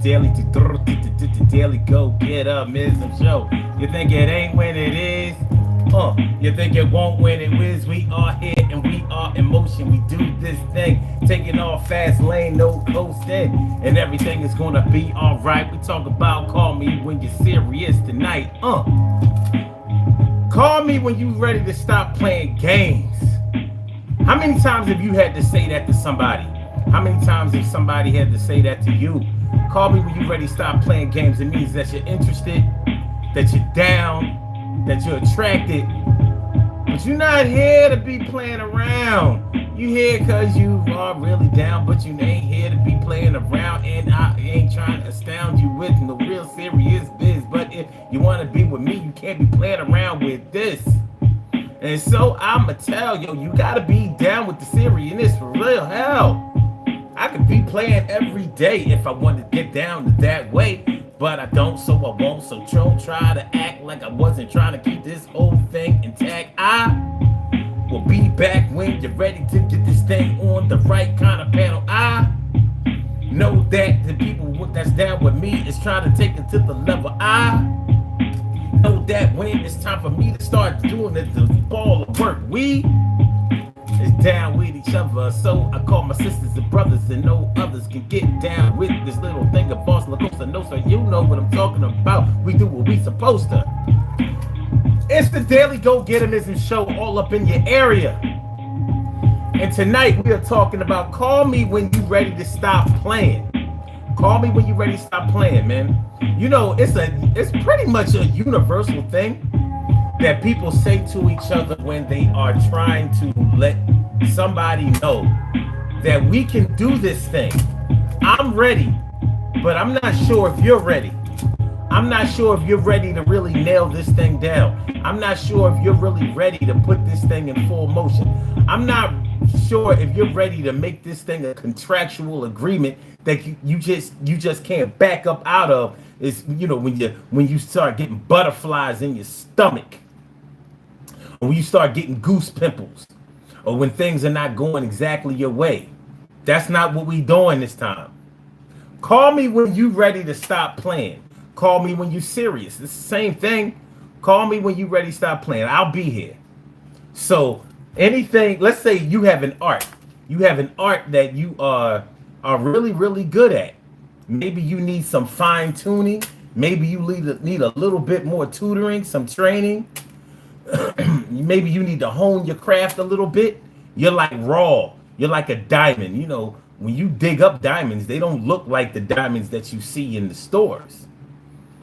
Daily Go Get Up-ism Show. You think it ain't when it is? You think it won't when it is? We are here and we are in motion. We do this thing, taking off fast lane, no coasting, and everything is gonna be alright. We talk about call me when you're serious tonight. Call me when you ready to stop playing games. How many times have you had to say that to somebody? How many times have somebody had to say that to you? Call me when you're ready to stop playing games. It means that you're interested, that you're down, that you're attracted. But you're not here to be playing around. You here because you are really down, but you ain't here to be playing around. And I ain't trying to astound you with no real serious biz. But if you want to be with me, you can't be playing around with this. And so I'ma tell you, you gotta be down with the seriousness for real. Hell, I could be playing every day if I wanted to get down that way, but I don't, so I won't. So don't try to act like I wasn't trying to keep this whole thing intact. I will be back when you're ready to get this thing on the right kind of panel. I know that the people that's down with me is trying to take it to the level. I know that when it's time for me to start doing it, the ball of work, we is down with each other. So I call my sisters and brothers, and no others can get down with this little thing of Boss Lagosa. No, so you know what I'm talking about. We do what we supposed to. It's the Daily Go Get 'Em-ism Show, all up in your area. And tonight we are talking about call me when you ready to stop playing. Call me when you ready to stop playing, man. You know, it's pretty much a universal thing that people say to each other when they are trying to let somebody know that we can do this thing. I'm ready, but I'm not sure if you're ready. I'm not sure if you're ready to really nail this thing down. I'm not sure if you're really ready to put this thing in full motion. I'm not sure if you're ready to make this thing a contractual agreement that you just can't back up out of. Is, you know, when you start getting butterflies in your stomach, or when you start getting goose pimples, or when things are not going exactly your way. That's not what we doing this time. Call me when you ready to stop playing. Call me when you serious. It's the same thing. Call me when you ready to stop playing. I'll be here. So anything, let's say you have an art. You have an art that you are really, really good at. Maybe you need some fine tuning. Maybe you need a little bit more tutoring, some training. Maybe you need to hone your craft a little bit. You're like raw. You're like a diamond. You know, when you dig up diamonds, they don't look like the diamonds that you see in the stores.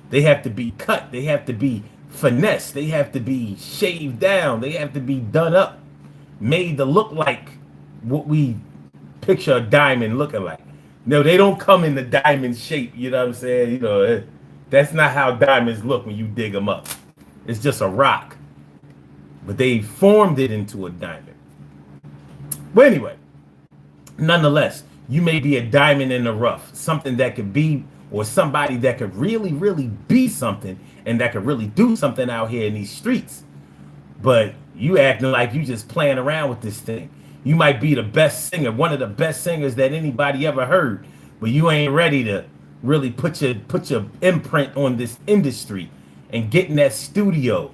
They have to be cut. They have to be finessed. They have to be shaved down. They have to be done up, made to look like what we picture a diamond looking like. No, they don't come in the diamond shape. You know what I'm saying? You know, that's not how diamonds look when you dig them up. It's just a rock. But they formed it into a diamond. But anyway, nonetheless, you may be a diamond in the rough, something that could be, or somebody that could really, really be something, and that could really do something out here in these streets. But you acting like you just playing around with this thing. You might be the best singer, one of the best singers that anybody ever heard, but you ain't ready to really put your imprint on this industry and get in that studio,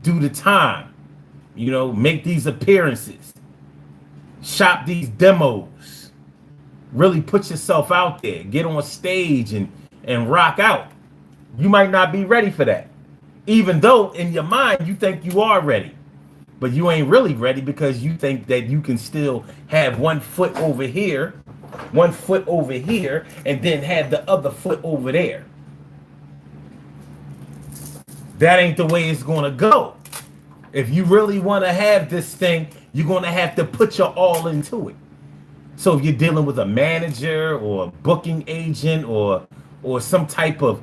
do the time, you know, make these appearances, shop these demos, really put yourself out there, get on stage and rock out. You might not be ready for that, even though in your mind you think you are ready, but you ain't really ready because you think that you can still have one foot over here, and then have the other foot over there. That ain't the way it's gonna go. If you really want to have this thing, you're gonna have to put your all into it. So if you're dealing with a manager or a booking agent or some type of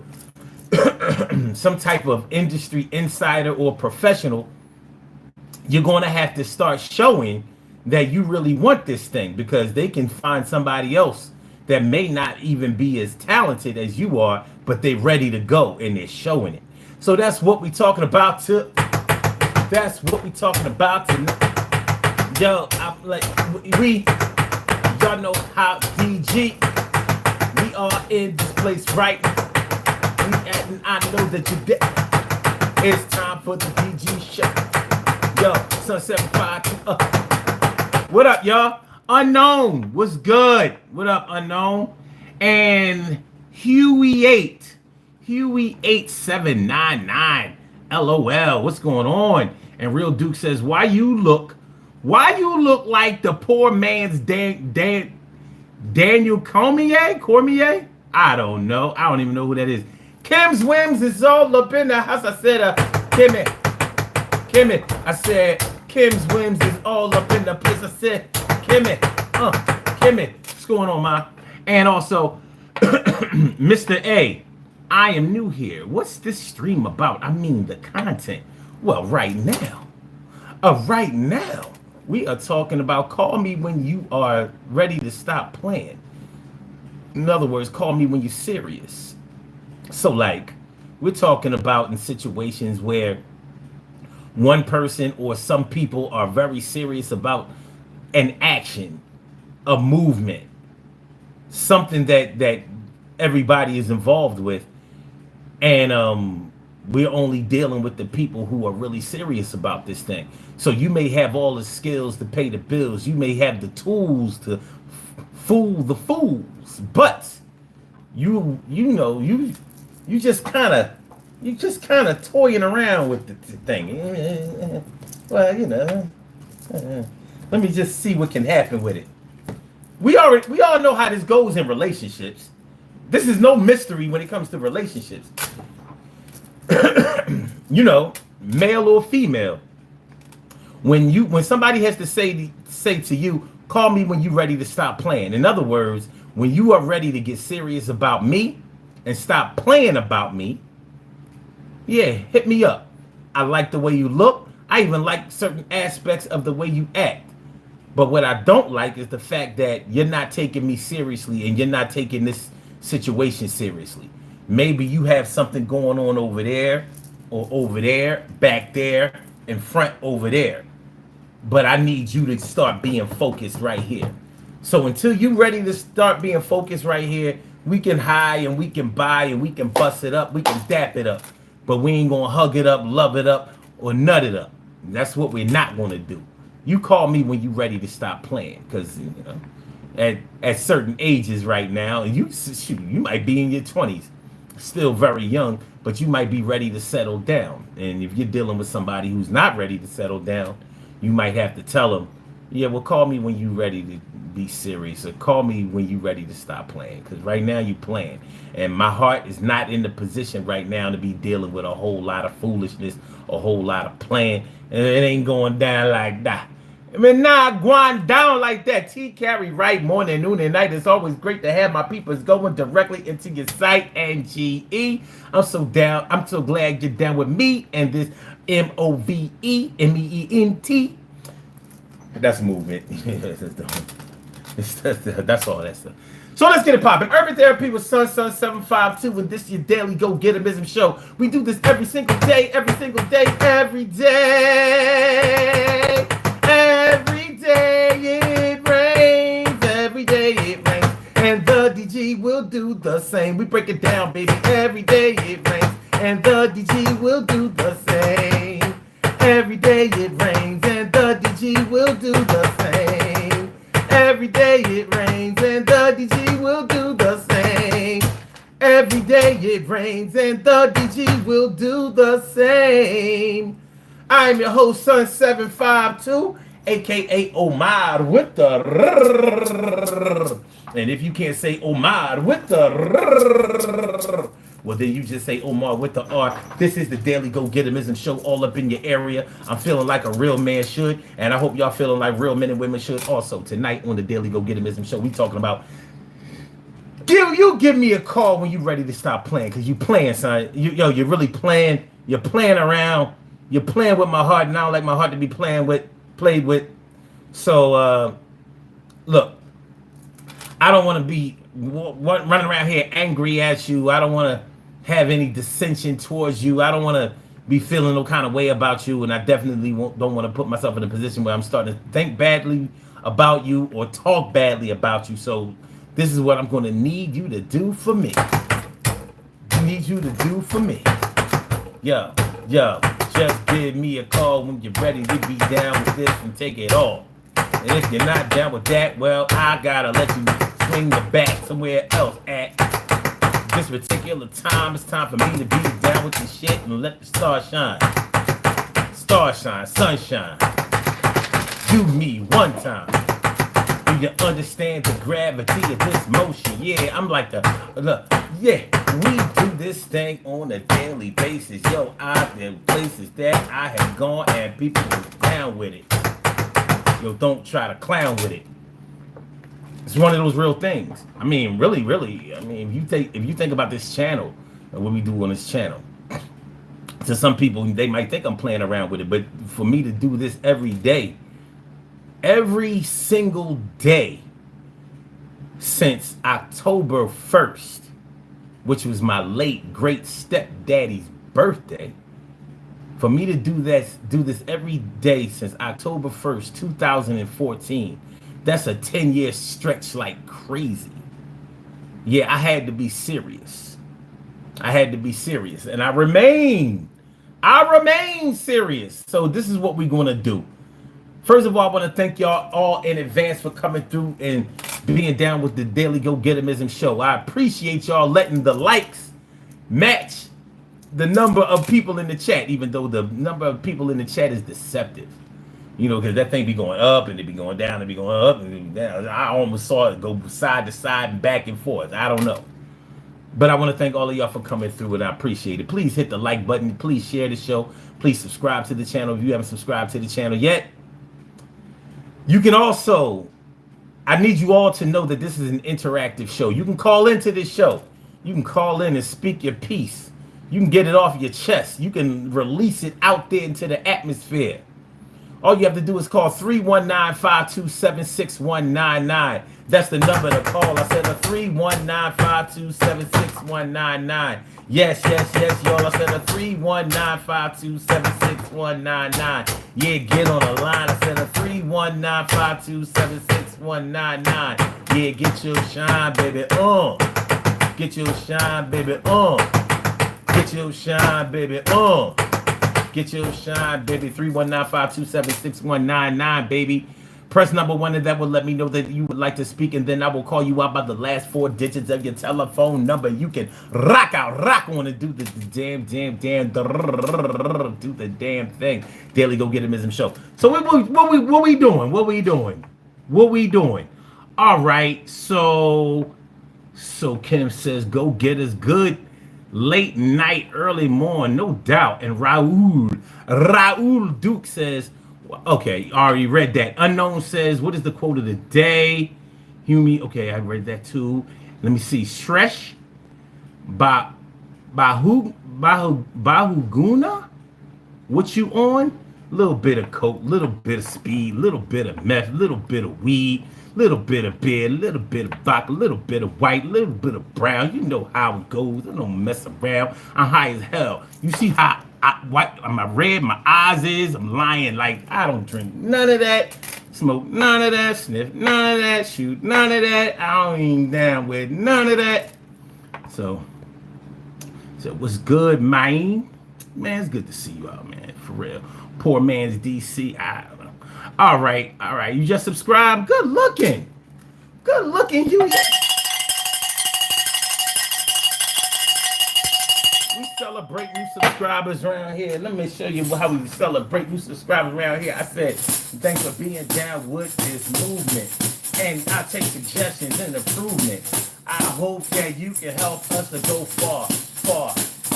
industry insider or professional, you're going to have to start showing that you really want this thing, because they can find somebody else that may not even be as talented as you are, but they're ready to go and they're showing it. So that's what we're talking about. That's what we're talking about tonight. Yo, I'm like, y'all know how DG. We are in this place right now. And I know that you're dead. It's time for the DG show. Yo, Sun 752. What up, y'all? Unknown, what's good? What up, Unknown? And Huey8799. LOL, what's going on? And Real Duke says, why you look like the poor man's Daniel Cormier? I don't know. I don't even know who that is. Kim's Wims is all up in the house. I said, Kimmy. I said, Kim's Wims is all up in the place. I said, Kimmy. What's going on, ma? And also, Mr. A, I am new here. What's this stream about? I mean, the content. Well, right now, we are talking about call me when you are ready to stop playing. In other words, call me when you're serious. So, like, we're talking about in situations where one person or some people are very serious about an action, a movement, something that everybody is involved with, and we're only dealing with the people who are really serious about this thing. So you may have all the skills to pay the bills, you may have the tools to fool the fools, but you just kind of toying around with the thing. Well, let me just see what can happen with it. We all know how this goes in relationships. This is no mystery when it comes to relationships. Male or female. When somebody has to say to you, call me when you're ready to stop playing. In other words, when you are ready to get serious about me and stop playing about me, yeah, hit me up. I like the way you look. I even like certain aspects of the way you act. But what I don't like is the fact that you're not taking me seriously and you're not taking this situation seriously. Maybe you have something going on over there or over there, back there, in front over there. But I need you to start being focused right here. So until you're ready to start being focused right here, we can high and we can buy and we can bust it up, we can dap it up. But we ain't gonna hug it up, love it up, or nut it up. That's what we're not gonna do. You call me when you're ready to stop playing, because at certain ages right now, and you might be in your 20s, still very young, but you might be ready to settle down. And if you're dealing with somebody who's not ready to settle down, you might have to tell them, yeah, well, call me when you're ready to be serious, or call me when you're ready to stop playing, because right now you're playing. And my heart is not in the position right now to be dealing with a whole lot of foolishness, a whole lot of playing, and it ain't going down like that. I mean, not going down like that. T carry right morning, noon, and night. It's always great to have my peoples going directly into your site. And GE, I'm so down. I'm so glad you're down with me and this MOVEMENT. That's movement. That's all that stuff. So let's get it popping. Urban Therapy with Sun 752, and this is your daily go-get-emism show. We do this every single day. Every day it rains. Every day it rains. And the DG will do the same. We break it down, baby. Every day it rains. And the DG will do the same. Every day it rains. And the DG will do the same. Every day it rains. And the DG will do the same. Every day it rains. And the DG will do the same. I'm your host, Sun 752, aka Omar with the and if you can't say Omar with the well, then you just say Omar with the R. This is the Daily Go-Get-Emism show, all up in your area. I'm feeling like a real man should, and I hope y'all feeling like real men and women should also. Tonight on the Daily Go-Get-Emism show, we talking about you give me a call when you ready to stop playing, because you playing, son. You're really playing. You're playing around. You're playing with my heart, and I don't like my heart to be played with. So, look, I don't want to be running around here angry at you. I don't want to have any dissension towards you. I don't want to be feeling no kind of way about you, and I definitely don't want to put myself in a position where I'm starting to think badly about you or talk badly about you. So This is what I'm going to need you to do for me. Need you to do for me. Yo, just give me a call when you're ready to be down with this and take it all. And if you're not down with that, well, I gotta let you swing the bat somewhere else at this particular time. It's time for me to be down with the shit and let the stars shine. Stars shine, sunshine. Do me one time. Do you understand the gravity of this motion? Yeah, I'm like yeah, we do this thing on a daily basis. Yo, I've been places that I have gone and people was down with it. Yo, don't try to clown with it. It's one of those real things. I mean, really, I mean, if you think about this channel and what we do on this channel, to some people, they might think I'm playing around with it, but for me to do this every day, every single day since October 1st, which was my late great stepdaddy's birthday, for me to do this every day since October 1st, 2014, that's a 10-year stretch like crazy. Yeah, I had to be serious. And I remain serious. So this is what we're going to do. First of all, I want to thank y'all all in advance for coming through and being down with the Daily Go Getimism show. I appreciate y'all letting the likes match the number of people in the chat, even though the number of people in the chat is deceptive. You know, because that thing be going up and it be going down and be going up and down. I almost saw it go side to side and back and forth. I don't know. But I want to thank all of y'all for coming through, and I appreciate it. Please hit the like button. Please share the show. Please subscribe to the channel if you haven't subscribed to the channel yet. You can also, I need you all to know that this is an interactive show. You can call into this show. You can call in and speak your piece. You can get it off your chest. You can release it out there into the atmosphere. All you have to do is call 319-527-6199. That's the number to call. I said a 319-527-6199. Yes, y'all. I said a 319-527-6199. Yeah, get on the line. I said a 319-527-6199. Yeah, get your shine, baby, on. Get your shine, baby, on. Get your shine, baby, on. Get your shine, baby. 319-527-6199, baby. Press number 1 and that will let me know that you would like to speak, and then I will call you out by the last 4 digits of your telephone number. You can rock on and do the damn do the damn thing. Daily Go Getimism show. So what we doing? All right. So Kim says go get us good. Late night, early morning, no doubt. And Raul Duke says, okay, already read that. Unknown says, what is the quote of the day? Humi, okay, I read that too. Let me see. Shresh Bahuguna? What you on? Little bit of coke, little bit of speed, little bit of meth, little bit of weed, little bit of beer, little bit of vodka, little bit of white, little bit of brown. You know how it goes. I don't mess around. I'm high as hell. You see how my red my eyes is? I'm lying. Like, I don't drink none of that, smoke none of that, sniff none of that, shoot none of that. I don't even down with none of that. So what's good, man? Man, it's good to see you out, man. For real. Poor man's DC. I don't know. All right. You just subscribed. Good looking. You. We celebrate new subscribers around here. Let me show you how we celebrate new subscribers around here. I said, thanks for being down with this movement. And I take suggestions and improvements. I hope that you can help us to go far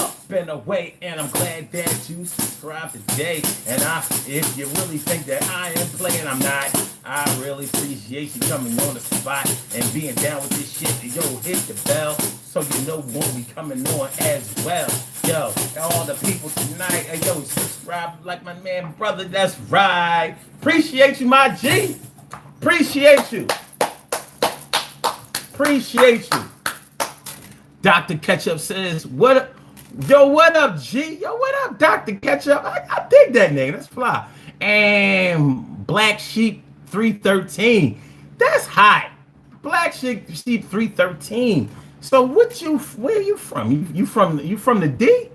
up and away. And I'm glad that you subscribed today. And if you really think that I am playing, I'm not. I really appreciate you coming on the spot and being down with this shit. Yo, hit the bell so you know when we coming on as well. Yo, all the people tonight, hey, yo, subscribe like my man, brother. That's right. Appreciate you, my G. Appreciate you. Dr. Ketchup says, what up? Yo, what up, G? Yo, what up, Dr. Ketchup? I dig that name. That's fly. And Black Sheep 313. That's hot. Black Sheep 313. So where you from? You from the D?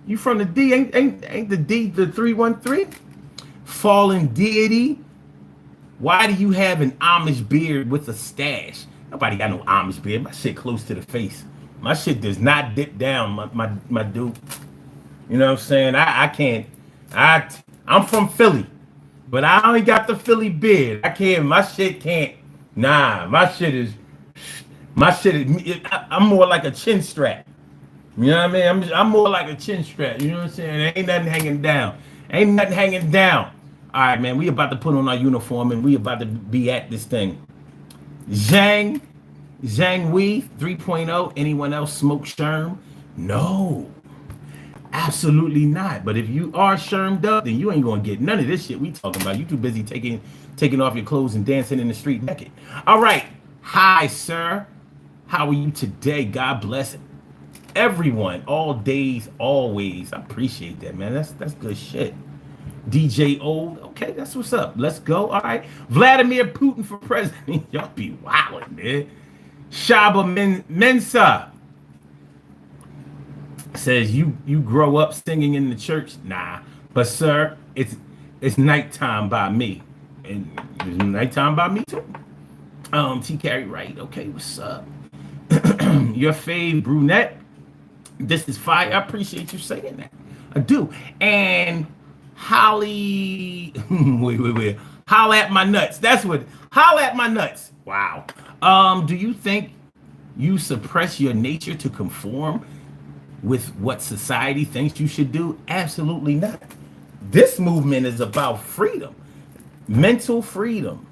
You from the D? Ain't the D the 313? Fallen deity. Why do you have an Amish beard with a stash? Nobody got no Amish beard. My shit close to the face. My shit does not dip down, my dude. You know what I'm saying? I can't. I'm from Philly, but I only got the Philly beard. I can't. My shit can't. Nah, my shit is. I'm more like a chin strap. You know what I mean? I'm more like a chin strap. You know what I'm saying? Ain't nothing hanging down. Ain't nothing hanging down. All right, man. We about to put on our uniform and we about to be at this thing. Zhang Wei 3.0. Anyone else smoke Sherm? No. Absolutely not. But if you are shermed up, then you ain't gonna get none of this shit we talking about. You too busy taking off your clothes and dancing in the street naked. All right. Hi, sir. How are you today? God bless everyone. All days, always. I appreciate that, man. That's good shit. DJ Old. Okay, that's what's up. Let's go. All right. Vladimir Putin for president. Y'all be wildin', man. Shaba Mensa says you grow up singing in the church. Nah, but sir, it's nighttime by me, and it's nighttime by me too. T Carry right. Okay, what's up? Your fave brunette. This is fire. I appreciate you saying that. I do. And Holly, wait. Holla at my nuts. That's what. Holla at my nuts. Wow. Do you think you suppress your nature to conform with what society thinks you should do? Absolutely not. This movement is about freedom, mental freedom.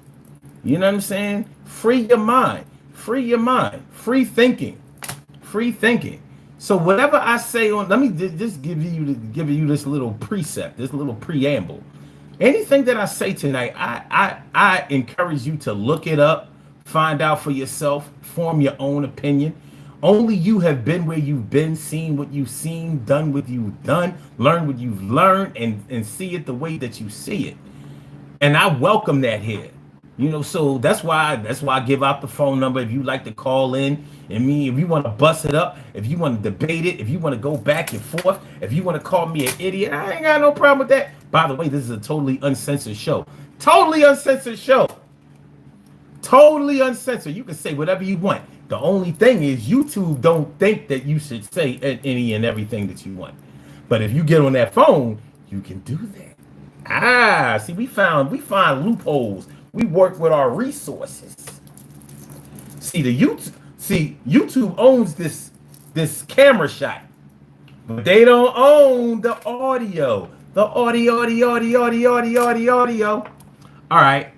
You know what I'm saying? Free your mind, free thinking. So whatever I say on, let me just give you this little precept, this little preamble. Anything that I say tonight, I encourage you to look it up, find out for yourself, form your own opinion. Only you have been where you've been, seen what you've seen, done what you've done, learned what you've learned, and see it the way that you see it. And I welcome that here. You know, so that's why I give out the phone number. If you like to call in, and if you want to bust it up, if you want to debate it, if you want to go back and forth, if you want to call me an idiot, I ain't got no problem with that. By the way, this is a totally uncensored show. Totally uncensored. You can say whatever you want. The only thing is YouTube don't think that you should say any and everything that you want. But if you get on that phone, you can do that. See, we find loopholes. We work with our resources. See, YouTube owns this camera shot, but they don't own the audio. The audio. All right.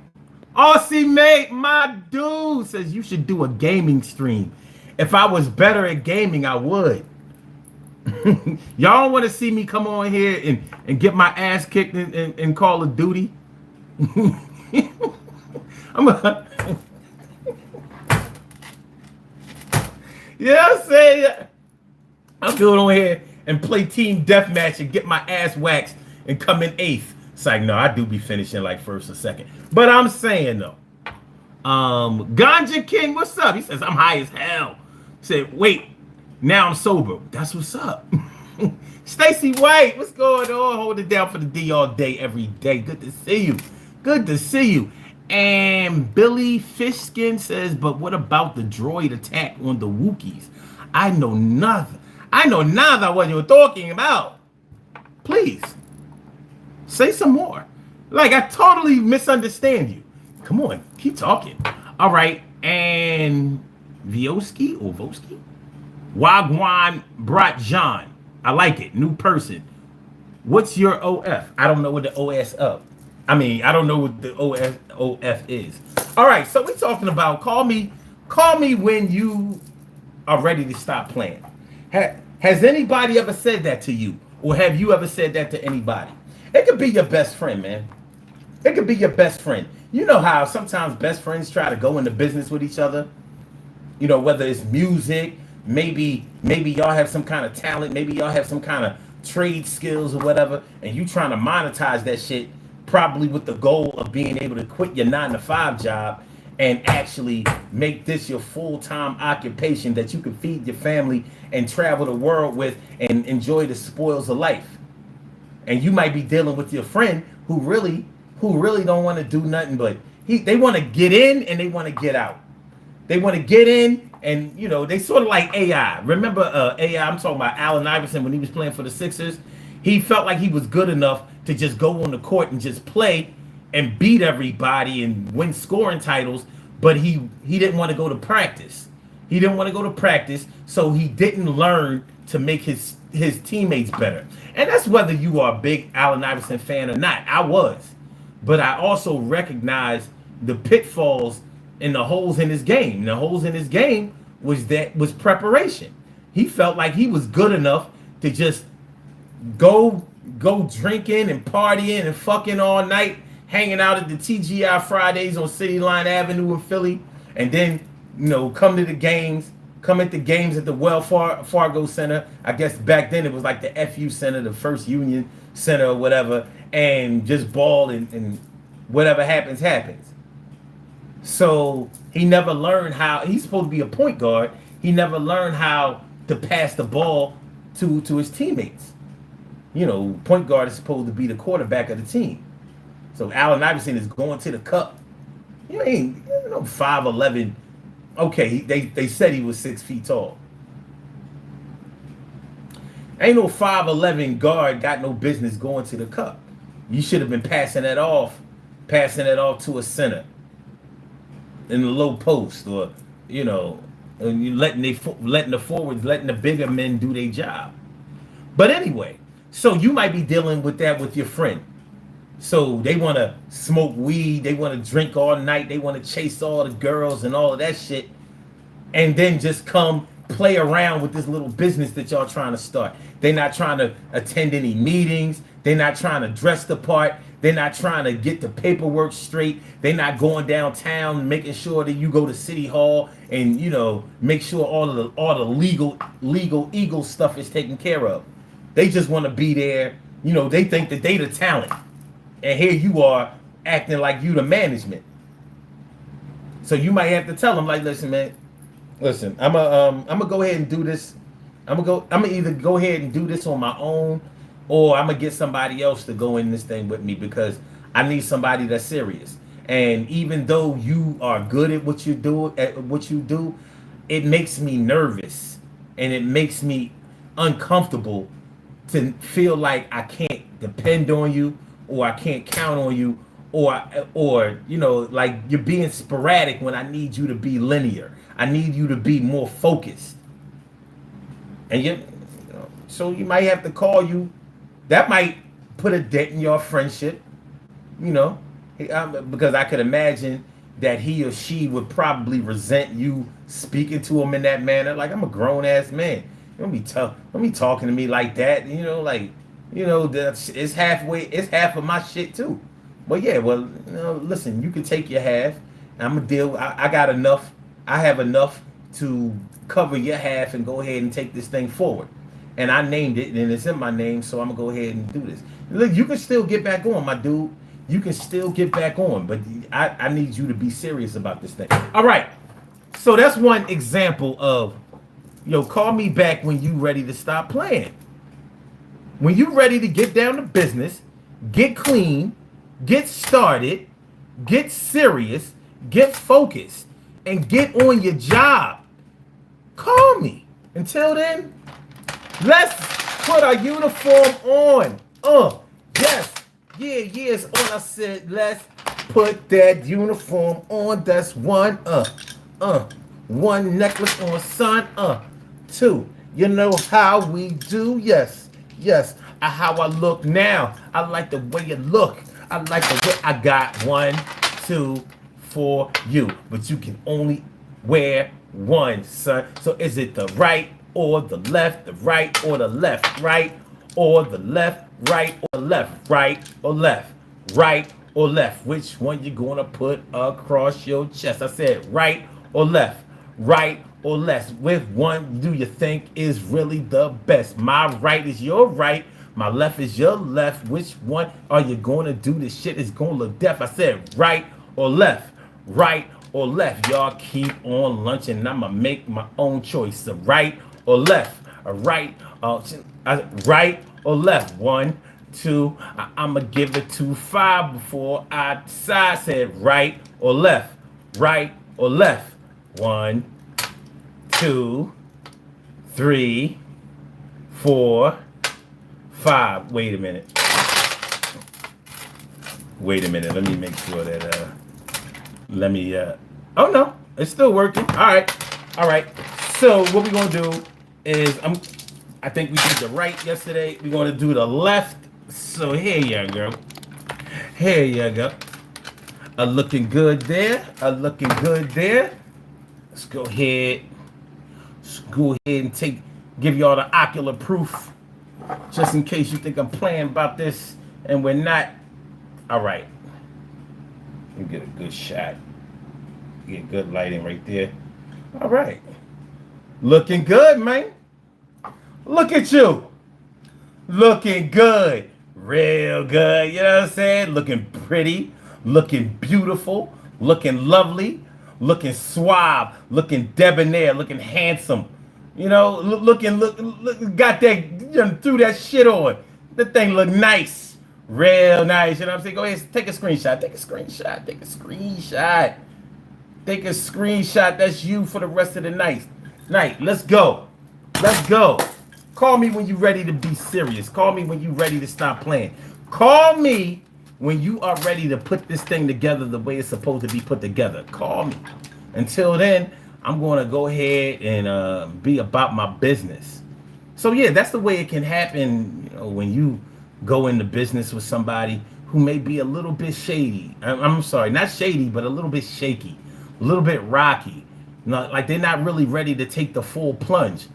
Aussie mate, my dude says you should do a gaming stream. If I was better at gaming, I would. Y'all want to see me come on here and get my ass kicked in Call of Duty? I'm saying I'm going on here and play team deathmatch and get my ass waxed and come in 8th. It's like, no, I do be finishing like 1st or 2nd. But I'm saying though, Ganja King, what's up? He says, I'm high as hell. He said, wait, now I'm sober. That's what's up. Stacy White, what's going on? Hold it down for the D all day, every day. Good to see you. And Billy Fishskin says, but what about the droid attack on the Wookiees? I know nothing what you're talking about. Please, say some more. Like, I totally misunderstand you. Come on, keep talking. All right, and Voski? Wagwan Brat John. I like it. New person. What's your OF? I don't know what the OS up. I don't know what the OF is. All right, so we're talking about call me when you are ready to stop playing. Has anybody ever said that to you? Or have you ever said that to anybody? It could be your best friend, man. It could be your best friend. You know how sometimes best friends try to go into business with each other? You know, whether it's music, maybe y'all have some kind of talent, maybe y'all have some kind of trade skills or whatever, and you trying to monetize that shit, probably with the goal of being able to quit your 9-to-5 job and actually make this your full-time occupation that you can feed your family and travel the world with and enjoy the spoils of life. And you might be dealing with your friend who really don't want to do nothing but they want to get in and they want to get out. They want to get in and they sort of like AI. Remember AI, I'm talking about Allen Iverson when he was playing for the Sixers. He felt like he was good enough to just go on the court and just play and beat everybody and win scoring titles, but he didn't want to go to practice. He didn't want to go to practice, so he didn't learn to make his teammates better. And that's whether you are a big Allen Iverson fan or not. I was. But I also recognize the pitfalls and the holes in his game. The holes in his game was preparation. He felt like he was good enough to just go drinking and partying and fucking all night, hanging out at the TGI Fridays on City Line Avenue in Philly, and then come at the games at the Wells Fargo Center. I guess back then it was like the FU Center, the First Union Center or whatever, and just ball and whatever happens. So he never learned how. He's supposed to be a point guard. He never learned how to pass the ball to his teammates. Point guard is supposed to be the quarterback of the team. So Allen Iverson is going to the cup. You ain't 5'11". Okay, they said he was 6 feet tall. Ain't no 5'11" guard got no business going to the cup. You should have been passing that off to a center in the low post, or letting the forwards, letting the bigger men do their job. But anyway, so you might be dealing with that with your friend. So they want to smoke weed, they want to drink all night, they want to chase all the girls and all of that shit, and then just come play around with this little business that y'all trying to start. They're not trying to attend any meetings. They're not trying to dress the part. They're not trying to get the paperwork straight. They're not going downtown making sure that you go to City Hall and make sure all the legal Eagle stuff is taken care of. They just want to be there. They think that they the talent. And here you are acting like you the management. So you might have to tell them, like, listen, man, I'm gonna go ahead and do this. I'm gonna either go ahead and do this on my own, or I'm gonna get somebody else to go in this thing with me, because I need somebody that's serious. And even though you are good at what you do, it makes me nervous and it makes me uncomfortable to feel like I can't depend on you, or I can't count on you, or like you're being sporadic when I need you to be linear. I need you to be more focused. And so you might have to call you. That might put a dent in your friendship, because I could imagine that he or she would probably resent you speaking to him in that manner. Like, I'm a grown ass man. Don't be talking to me like that. It's half of my shit too. But yeah, well, listen, you can take your half. I'm gonna deal. I got enough. I have enough to cover your half and go ahead and take this thing forward. And I named it, and it's in my name, so I'm gonna go ahead and do this. Look, you can still get back on, my dude. You can still get back on, but I need you to be serious about this thing. All right. So that's one example of, call me back when you ready to stop playing. When you ready to get down to business, get clean, get started, get serious, get focused, and get on your job. Call me. Until then, let's put our uniform on. Yes. Yeah, it's on. I said, let's put that uniform on. That's one. One necklace on, son. Two. You know how we do. Yes. How I look now. I like the way you look. I like the way I got 1, 2 for you. But you can only wear one, son. So is it the right or the left? The right or the left? Right or the left? Right or left? Right or left? Right or left? Which one you gonna put across your chest? I said right or left? Right or left? Which one do you think is really the best? My right is your right. My left is your left. Which one are you going to do? This shit is going to look deaf. I said right or left. Right or left? Y'all keep on lunching, and I'ma make my own choice. So right or left? Right or left? 1, 2. I'ma give it 2, 5 before I decide. Said right or left? Right or left? 1, 2, 3, 4, 5. Wait a minute. Let me make sure that oh no, it's still working. All right. So what we're gonna do is I think we did the right yesterday. We're gonna do the left. So here you go. Looking good there. Let's go ahead and give y'all the ocular proof, just in case you think I'm playing about this and we're not. All right. You get a good shot. You get good lighting right there. All right. Looking good, man. Look at you. Looking good. Real good. You know what I'm saying? Looking pretty. Looking beautiful. Looking lovely. Looking suave. Looking debonair. Looking handsome. You know, look, got that, threw that shit on. The thing look nice. Real nice. You know what I'm saying? Go ahead, take a screenshot. That's you for the rest of the night. Let's go. Call me when you're ready to be serious. Call me when you're ready to stop playing. Call me when you are ready to put this thing together the way it's supposed to be put together. Call me. Until then, I'm going to go ahead and be about my business. So yeah, that's the way it can happen, when you go into business with somebody who may be a little bit shady. I'm sorry, not shady, but a little bit shaky, a little bit rocky. Like they're not really ready to take the full plunge.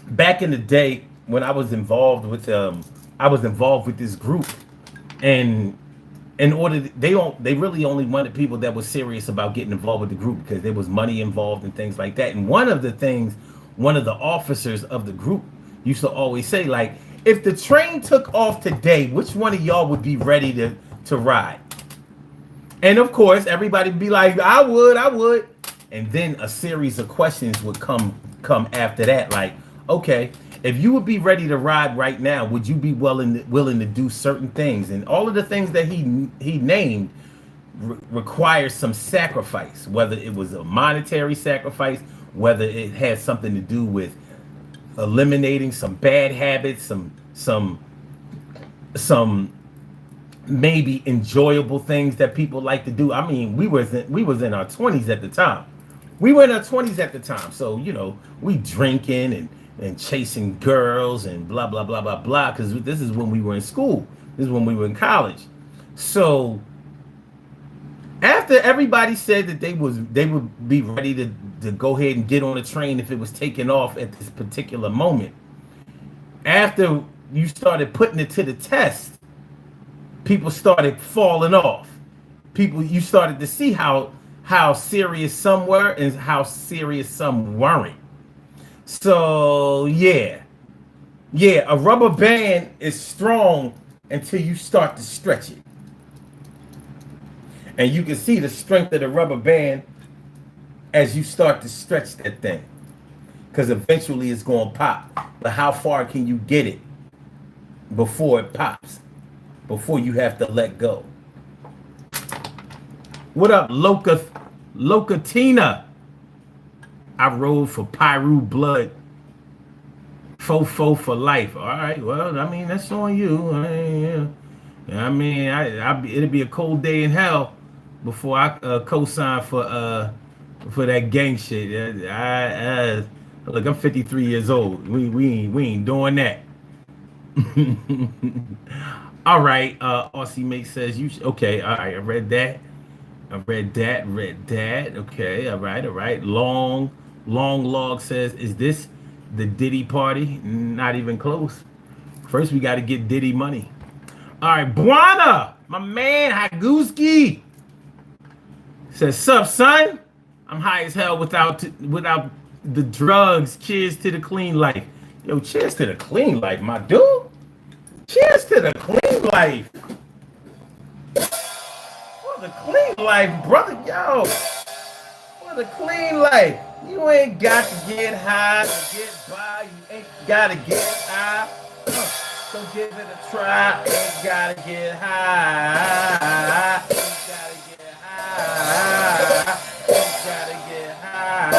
Back in the day when I was involved with this group, and they really only wanted people that were serious about getting involved with the group because there was money involved and things like that. And one of the officers of the group used to always say, like, if the train took off today, which one of y'all would be ready to ride? And of course, everybody would be like, I would. And then a series of questions would come after that, like, okay, if you would be ready to ride right now, would you be willing to do certain things? And all of the things that he named requires some sacrifice, whether it was a monetary sacrifice, whether it had something to do with eliminating some bad habits, some maybe enjoyable things that people like to do. I mean, we was in our 20s at the time. So, we drinking and chasing girls and blah, blah, blah, blah, blah, because this is when we were in school. This is when we were in college. So after everybody said that they would be ready to go ahead and get on the train if it was taking off at this particular moment, after you started putting it to the test, people started falling off. You started to see how serious some were and how serious some weren't. So yeah, a rubber band is strong until you start to stretch it. And you can see the strength of the rubber band as you start to stretch that thing. Because eventually it's going to pop. But how far can you get it before it pops? Before you have to let go. What up, Locatina? I rode for Pyru Blood. Fofo for life. All right, well, I mean, that's on you. It'd be a cold day in hell before I co-sign for that gang shit. Look, I'm 53 years old. We ain't doing that. All right, Aussie Mate says okay. All right, I read that. Okay, all right. Long Log says, is this the Diddy party? Not even close. First, we got to get Diddy money. All right, Buana, my man, Haguski says, sup, son? I'm high as hell without the drugs. Cheers to the clean life. Yo, cheers to the clean life, my dude. Cheers to the clean life. For the clean life, brother. Yo. For the clean life. You ain't got to get high to get by. You ain't got to get high. So give it a try. Ain't got to get high. Ain't got to get high. Ain't got to get high.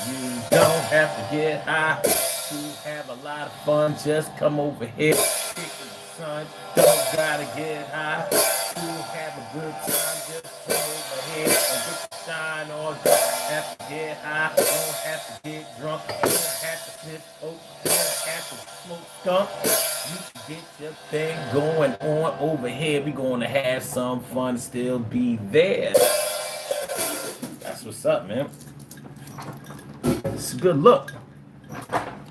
You don't have to get high to have a lot of fun. Just come over here. Kick the sun. Don't gotta get high to have a good time. Just come over here and get the shine on. Don't have to get high. Don't have to get drunk. Don't have to sniff coke. Don't have to smoke skunk. You can get your thing going on over here. We gonna have some fun. Still be there. That's what's up, man. It's a good look.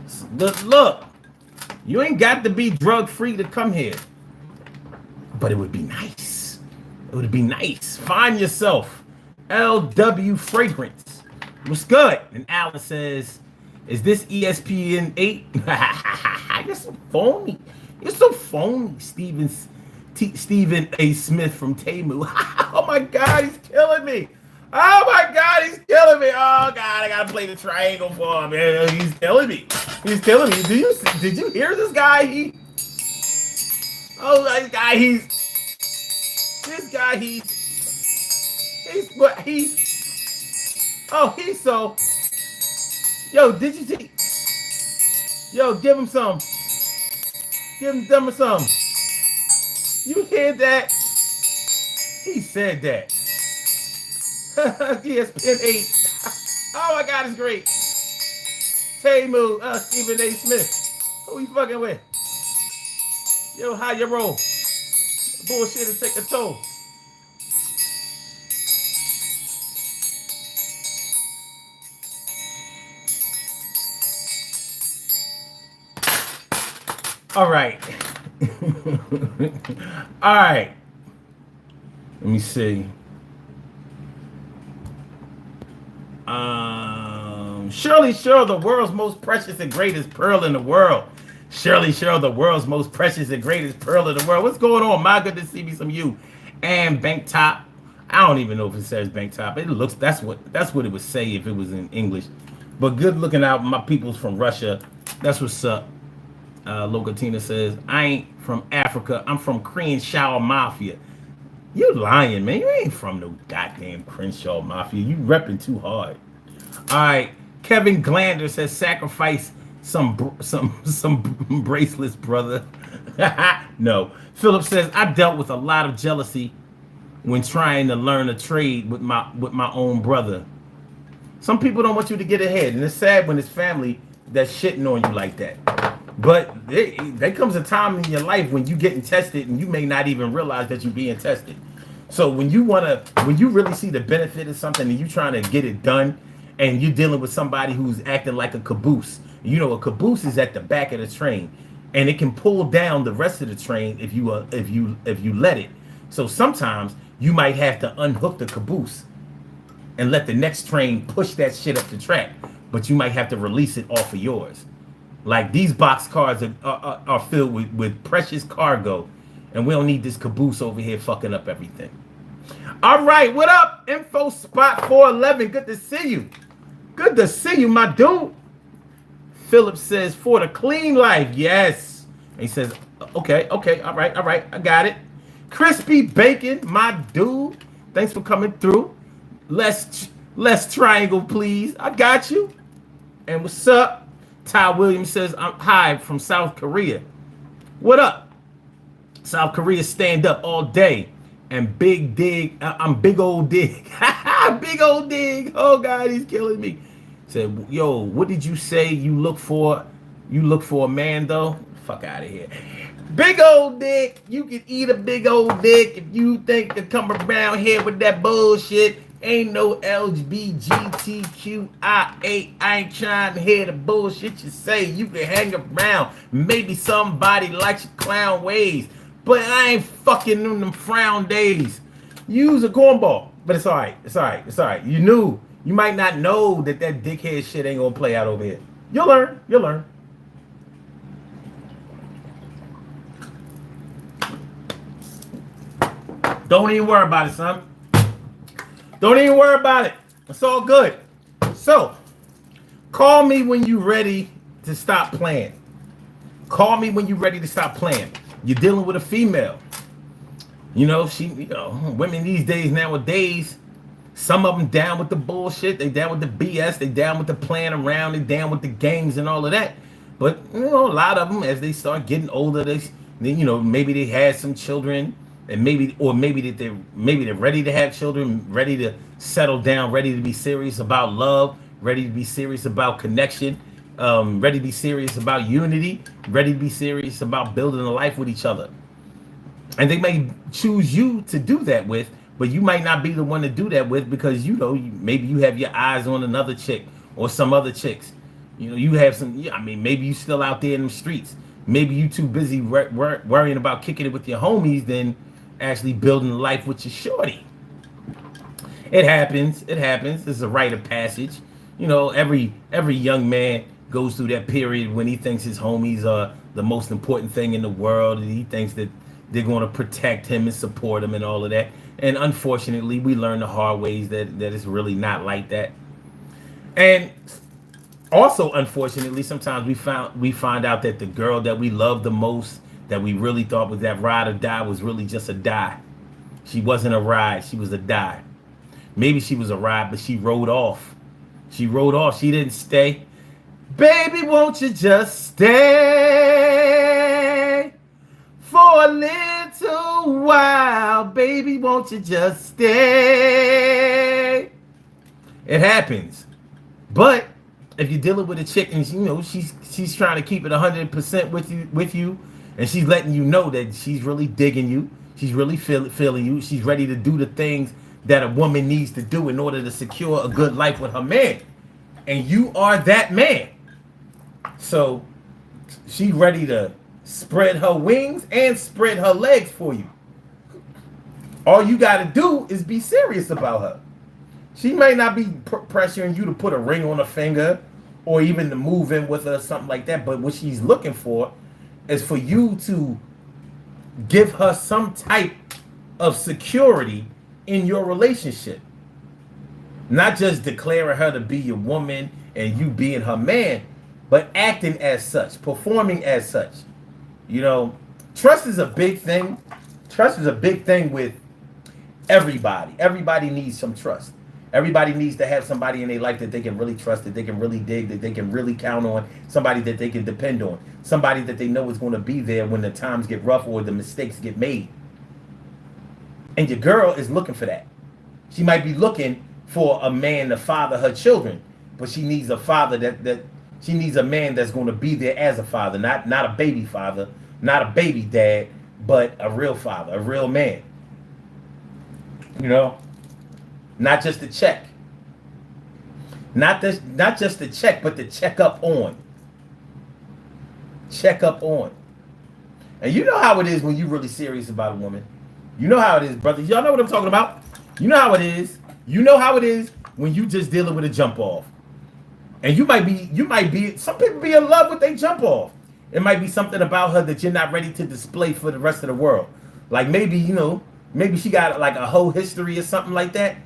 It's a good look. You ain't got to be drug free to come here. But it would be nice. It would be nice. Find yourself. LW Fragrance. What's good? And Alan says, is this ESPN 8? You're so phony. You're so phony, Stephen A. Smith from Temu. Oh my God, he's killing me. Oh my God, he's killing me. Oh God, I gotta play the triangle for him, man. He's killing me. He's killing me. Did you hear this guy? He's so, yo, did you see? Yo, give him some. Give them some. You hear that? He said that. ESPN 8. Oh my God, it's great. Temu, Stephen A. Smith. Who you fucking with? Yo, how you roll? Bullshit and take a toll. All right. All right. Let me see. Shirley Sherrill, the world's most precious and greatest pearl in the world. Shirley Sherrill, the world's most precious and greatest pearl in the world. What's going on? My good to see me some you. And Bank Top. I don't even know if it says Bank Top. It looks that's what it would say if it was in English. But good looking out, my people's from Russia. That's what's up. Locatina says, I ain't from Africa. I'm from Crenshaw Mafia. You lying, man. You ain't from no goddamn Crenshaw Mafia. You repping too hard. All right. Kevin Glander says, sacrifice some bracelets, brother. No. Philip says, I dealt with a lot of jealousy when trying to learn a trade with my own brother. Some people don't want you to get ahead, and it's sad when it's family that's shitting on you like that. But there comes a time in your life when you're getting tested and you may not even realize that you're being tested. So when you really see the benefit of something and you're trying to get it done and you're dealing with somebody who's acting like a caboose, you know, a caboose is at the back of the train and it can pull down the rest of the train if you let it. So sometimes you might have to unhook the caboose and let the next train push that shit up the track, but you might have to release it off of yours. Like these box cars are filled with precious cargo, and we don't need this caboose over here fucking up everything. All right, what up? Info Spot 411. Good to see you. Good to see you, my dude. Philip says, for the clean life, yes. And he says, okay, all right, I got it. Crispy Bacon, my dude. Thanks for coming through. Less triangle, please. I got you. And what's up? Ty Williams says, I'm hi from South Korea. What up? South Korea stand up all day. And Big Dig, I'm Big Old Dig. Big Old Dig. Oh, God, he's killing me. Said, yo, what did you say you look for? You look for a man, though? Fuck out of here. Big Old Dick. You can eat a big old dick if you think to come around here with that bullshit. Ain't no LGBTQIA. I ain't trying to hear the bullshit you say. You can hang around. Maybe somebody likes your clown ways. But I ain't fucking in them frown days. Use a cornball. But it's all right. It's all right. It's all right. You knew. You might not know that dickhead shit ain't going to play out over here. You'll learn. You'll learn. Don't even worry about it, son. Don't even worry about it. It's all good. So, call me when you're ready to stop playing. Call me when you're ready to stop playing. You're dealing with a female. Women these days, nowadays, some of them down with the bullshit. They down with the BS. They down with the playing around. They down with the games and all of that. But, a lot of them, as they start getting older, maybe they had some children, and maybe they're ready to have children, ready to settle down, ready to be serious about love, ready to be serious about connection, ready to be serious about unity, ready to be serious about building a life with each other. And they may choose you to do that with, but you might not be the one to do that with because, maybe you have your eyes on another chick or some other chicks. You have some, maybe you still out there in the streets. Maybe you too busy worrying about kicking it with your homies than actually building a life with your shorty. It happens. It's a rite of passage. Every young man goes through that period when he thinks his homies are the most important thing in the world, and he thinks that they're going to protect him and support him and all of that. And unfortunately, we learn the hard ways that it's really not like that. And also, unfortunately, sometimes we find out that the girl that we love the most, that we really thought was that ride or die, was really just a die. She wasn't a ride, she was a die. Maybe she was a ride, but she rode off. She didn't stay. Baby, won't you just stay for a little while? Baby, won't you just stay? It happens. But if you're dealing with a chick and she's trying to keep it 100% with you, and she's letting you know that she's really digging you, she's really feeling you, she's ready to do the things that a woman needs to do in order to secure a good life with her man, and you are that man. So she's ready to spread her wings and spread her legs for you. All you got to do is be serious about her. She may not be pressuring you to put a ring on her finger or even to move in with her or something like that, but what she's looking for is for you to give her some type of security in your relationship. Not just declaring her to be your woman and you being her man, but acting as such, performing as such. Trust is a big thing. Trust is a big thing with everybody. Everybody needs some trust. Everybody needs to have somebody in their life that they can really trust, that they can really dig, that they can really count on, somebody that they can depend on, somebody that they know is going to be there when the times get rough or the mistakes get made. And your girl is looking for that. She might be looking for a man to father her children, but she needs a father that she needs a man that's going to be there as a father, not a baby father, not a baby dad, but a real father, a real man. Not just the check. Not just the check, but the check up on. Check up on. And you know how it is when you're really serious about a woman. You know how it is, brother. Y'all know what I'm talking about. You know how it is. You know how it is when you just dealing with a jump off. And you might be, some people be in love with they jump off. It might be something about her that you're not ready to display for the rest of the world. Like maybe she got like a whole history or something like that.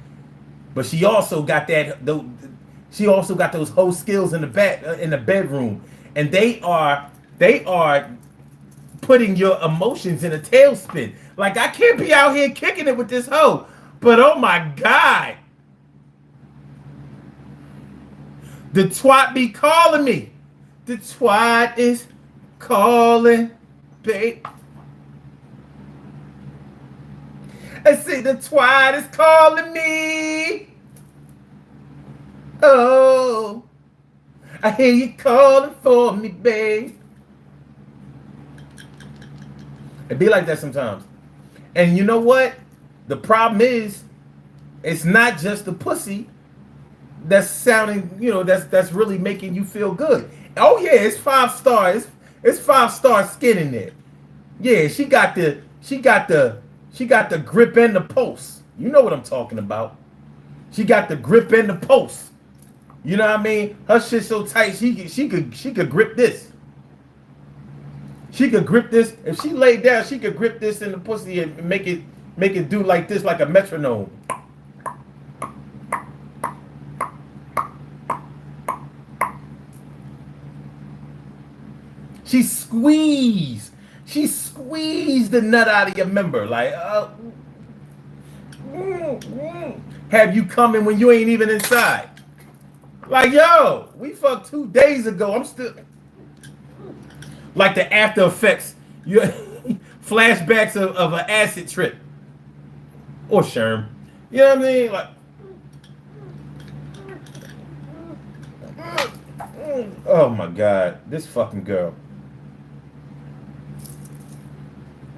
But she also got those whole skills in the bedroom, and they are putting your emotions in a tailspin. Like, I can't be out here kicking it with this hoe, but oh my God, the twat be calling me. The twat is calling, babe. I see the twat is calling me. Oh, I hear you calling for me, babe. It be like that sometimes. And you know what? The problem is, it's not just the pussy that's sounding, that's really making you feel good. Oh yeah, it's 5 stars. It's 5-star skin in there. Yeah, she got the grip and the pulse. You know what I'm talking about. She got the grip and the pulse. You know what I mean? Her shit so tight, she could grip this. She could grip this. If she laid down, she could grip this in the pussy and make it Make it do like this, like a metronome. She squeezed the nut out of your member. Like, have you coming when you ain't even inside. Like, yo, we fucked 2 days ago. I'm still like the after effects. You flashbacks of an acid trip. Or Sherm. You know what I mean? Like, oh my God, this fucking girl.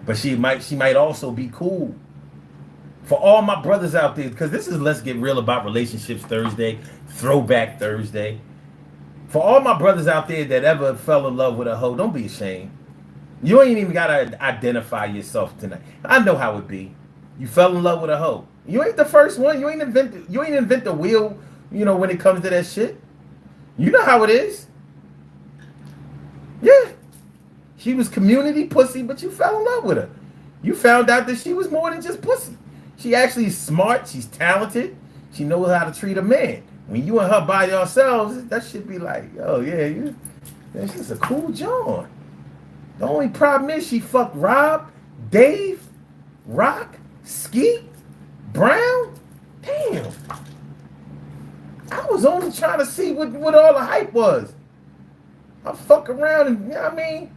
But she might also be cool. For all my brothers out there, because this is Let's Get Real About Relationships Thursday, Throwback Thursday. For all my brothers out there that ever fell in love with a hoe, don't be ashamed. You ain't even gotta identify yourself tonight. I know how it be. You fell in love with a hoe. You ain't the first one. You ain't invent the wheel, you know, when it comes to that shit. You know how it is. Yeah. She was community pussy, but you fell in love with her. You found out that she was more than just pussy. She actually is smart. She's talented. She knows how to treat a man. When you and her by yourselves, that should be like, oh yeah, that's just a cool John. The only problem is she fucked Rob, Dave, Rock, Skeet, Brown. Damn. I was only trying to see what all the hype was. I fuck around and, you know what I mean?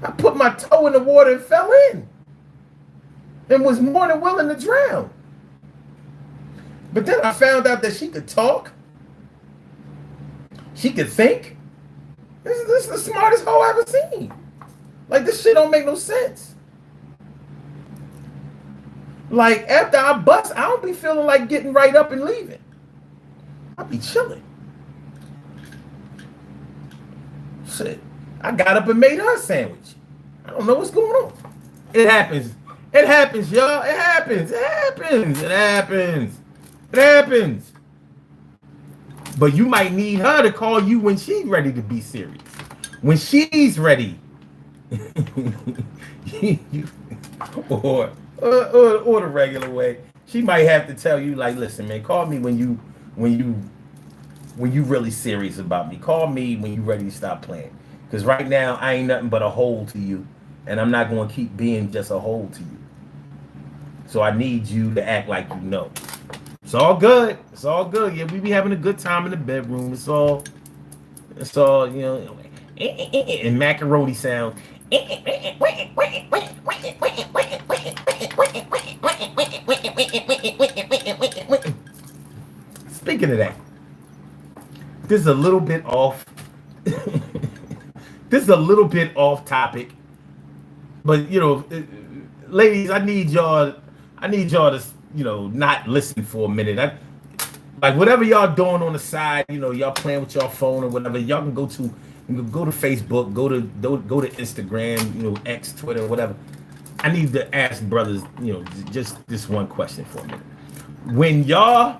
I put my toe in the water and fell in. And was more than willing to drown. But then I found out that she could talk. She could think. This is the smartest hoe I've ever seen. Like, this shit don't make no sense. Like, after I bust, I don't be feeling like getting right up and leaving. I be chilling. Shit. I got up and made her a sandwich. I don't know what's going on. It happens. It happens, y'all. It happens. It happens. It happens. It happens. But you might need her to call you when she's ready to be serious. When she's ready. or the regular way. She might have to tell you, like, listen, man, call me when you really serious about me. Call me when you ready to stop playing. Because right now, I ain't nothing but a hole to you. And I'm not going to keep being just a hole to you. So I need you to act like you know. It's all good. It's all good. Yeah, we be having a good time in the bedroom. It's all, you know, and macaroni sound. Speaking of that, this is a little bit off. This is a little bit off topic. But, you know, ladies, I need y'all to, you know, not listen for a minute. Like whatever y'all doing on the side, you know, y'all playing with y'all phone or whatever, y'all can go to Facebook, go to Instagram, you know, X, Twitter, whatever. I need to ask brothers, you know, just this one question for a minute. When y'all,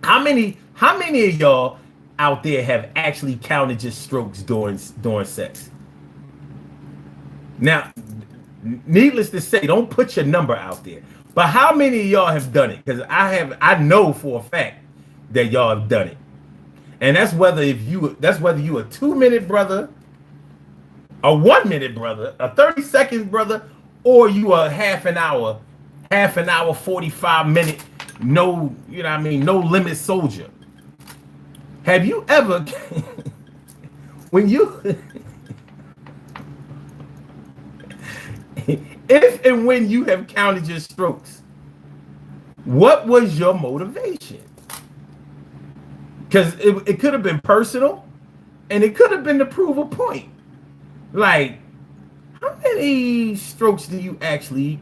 how many of y'all out there have actually counted your strokes during sex? Now, needless to say, don't put your number out there. But how many of y'all have done it? Because I know for a fact that y'all have done it. And that's whether you a 2-minute brother, a 1-minute brother, a 30-second brother, or you a half an hour, 45-minute, no, you know what I mean, no limit soldier. Have you ever when you if and when you have counted your strokes, what was your motivation? Because it could have been personal, and it could have been to prove a point. Like, how many strokes can you actually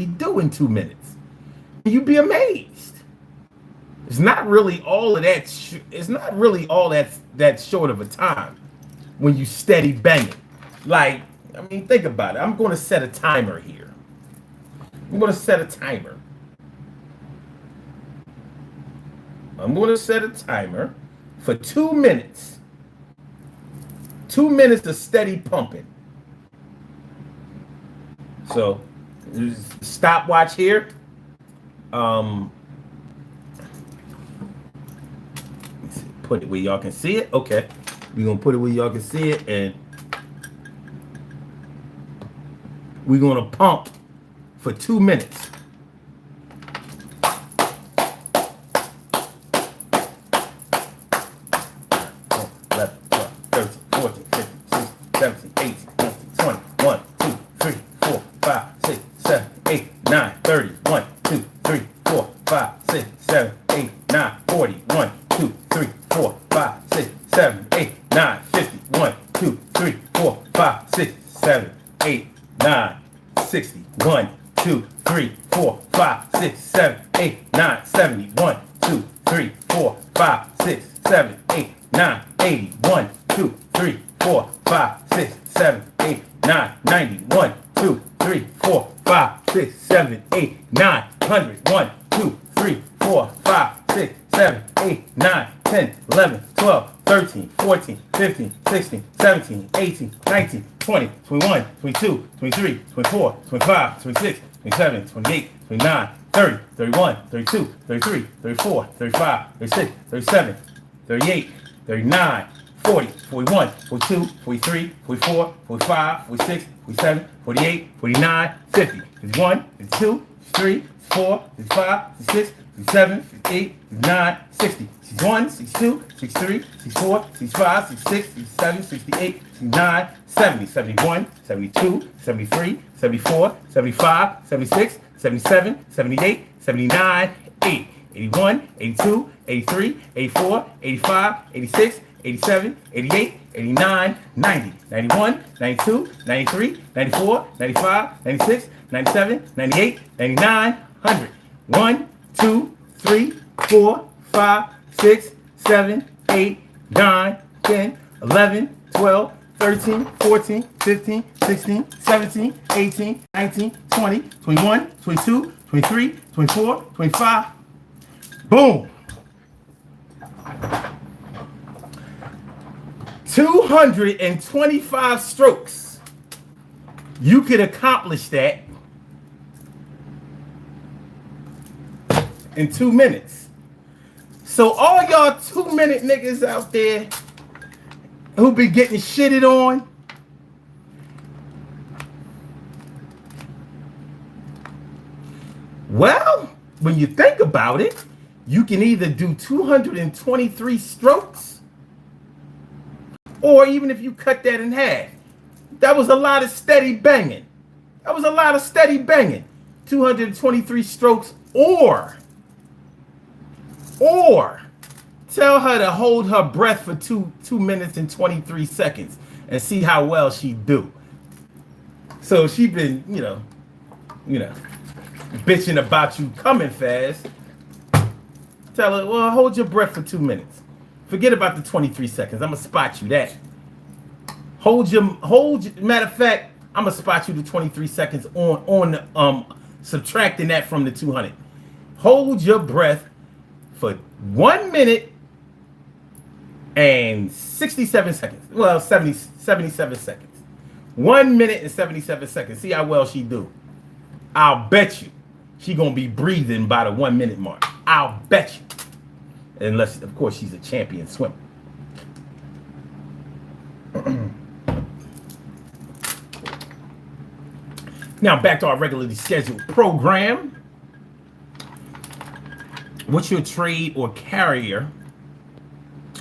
do in 2 minutes? You'd be amazed. It's not really all of that. It's not really all that short of a time when you steady banging. Like, I mean, think about it. I'm going to set a timer here. I'm going to set a timer. I'm going to set a timer for 2 minutes. 2 minutes of steady pumping. So stopwatch here. Put it where y'all can see it. Okay, we're gonna put it where y'all can see it, and we're gonna pump for 2 minutes. Boom. 225 strokes. You could accomplish that in 2 minutes. So all y'all 2-minute niggas out there who be getting shitted on, well, when you think about it, you can either do 223 strokes, or even if you cut that in half, that was a lot of steady banging. 223 strokes, or tell her to hold her breath for 2 minutes and 23 seconds and see how well she do. So she been, you know, bitching about you coming fast. Tell her, well, hold your breath for 2 minutes. Forget about the 23 seconds. I'm gonna spot you that. Matter of fact, I'm gonna spot you the 23 seconds on subtracting that from the 200. Hold your breath for 1 minute and 67 seconds. Well, 77 seconds. 1 minute and 77 seconds. See how well she do. I'll bet you she gonna be breathing by the 1 minute mark. I'll bet you. Unless, of course, she's a champion swimmer. Now back to our regularly scheduled program. What's your trade or carrier?